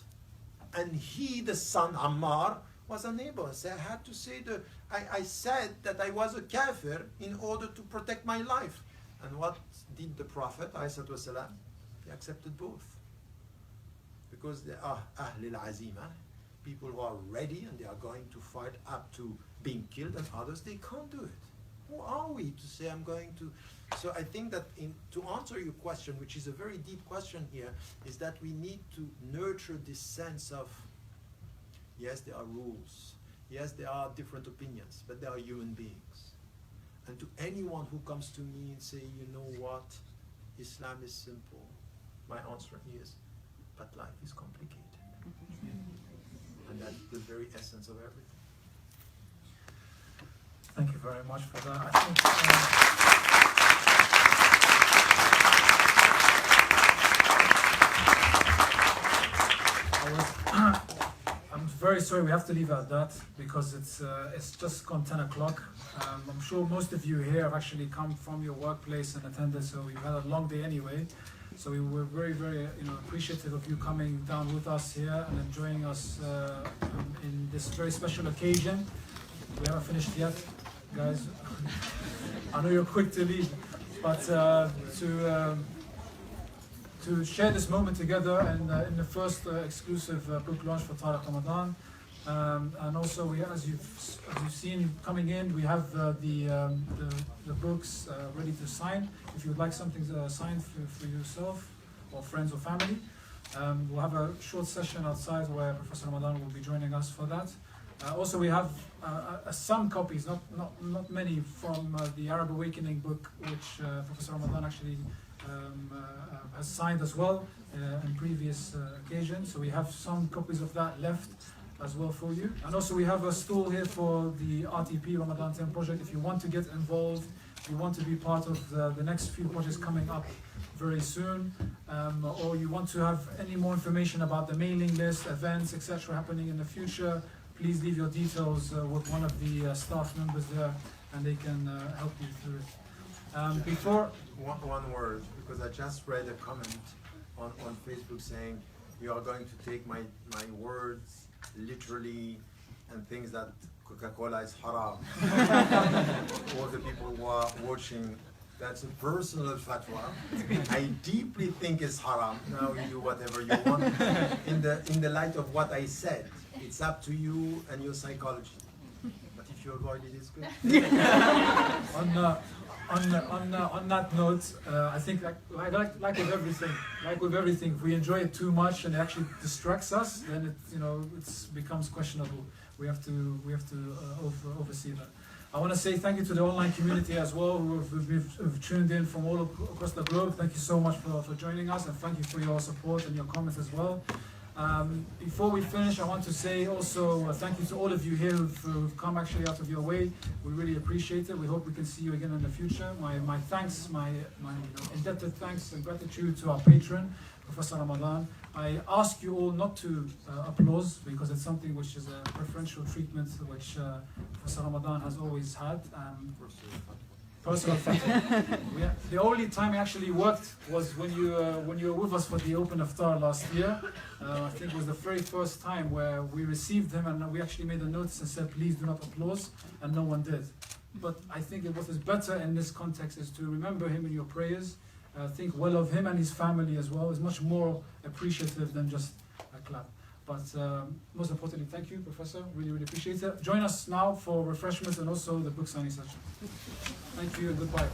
And he, the son, Ammar, was unable. So I had to say, I said that I was a kafir in order to protect my life. And what did the Prophet, ﷺ, he accepted both. Because they are Ahlul Azima, people who are ready and they are going to fight up to being killed, and others, they can't do it. Who are we to say I'm going to? So I think that to answer your question, which is a very deep question here, is that we need to nurture this sense of, yes, there are rules. Yes, there are different opinions, but they are human beings. And to anyone who comes to me and say, you know what, Islam is simple, my answer is, but life is complicated. And that's the very essence of everything. Thank you very much for that. I I'm very sorry we have to leave at that because it's just gone 10 o'clock. I'm sure most of you here have actually come from your workplace and attended, so you've had a long day anyway. So we were very, very appreciative of you coming down with us here and enjoying us in this very special occasion. We haven't finished yet, guys. I know you're quick to leave, but to share this moment together and in the first exclusive book launch for Tariq Ramadan. And also, as you've seen coming in, we have the books ready to sign. If you would like something signed for yourself or friends or family, we'll have a short session outside where Professor Ramadan will be joining us for that. Also, we have some copies, not many, from the Arab Awakening book, which Professor Ramadan actually has signed as well in previous occasions. So we have some copies of that left. as well for you. And also we have a stall here for the RTP Ramadan 10 project. If you want to get involved, if you want to be part of the next few projects coming up very soon, or you want to have any more information about the mailing list, events, etc. happening in the future, please leave your details with one of the staff members there, and they can help you through it. Before One word, because I just read a comment on Facebook saying you are going to take my words literally and things that Coca-Cola is haram. All the people who are watching, that's a personal fatwa. I deeply think it's haram. Now you do whatever you want. In the light of what I said, it's up to you and your psychology. But if you avoid it, it's good. On that note, I think like with everything, if we enjoy it too much and it actually distracts us, then it becomes questionable. We have to oversee that. I want to say thank you to the online community as well who've tuned in from all across the globe. Thank you so much for joining us, and thank you for your support and your comments as well. Before we finish, I want to say also thank you to all of you here who've come actually out of your way. We really appreciate it. We hope we can see you again in the future. My thanks, my indebted thanks and gratitude to our patron, Professor Ramadan. I ask you all not to applause, because it's something which is a preferential treatment which Professor Ramadan has always had. Personal fatwa. The only time he actually worked was when you were with us for the Open Iftar last year. I think it was the very first time where we received him and we actually made a notice and said, please do not applause, and no one did. But I think what is better in this context is to remember him in your prayers. Think well of him and his family as well. It's much more appreciative than just a clap. But most importantly, thank you, Professor. Really, really appreciate it. Join us now for refreshments and also the book signing session. Thank you and goodbye.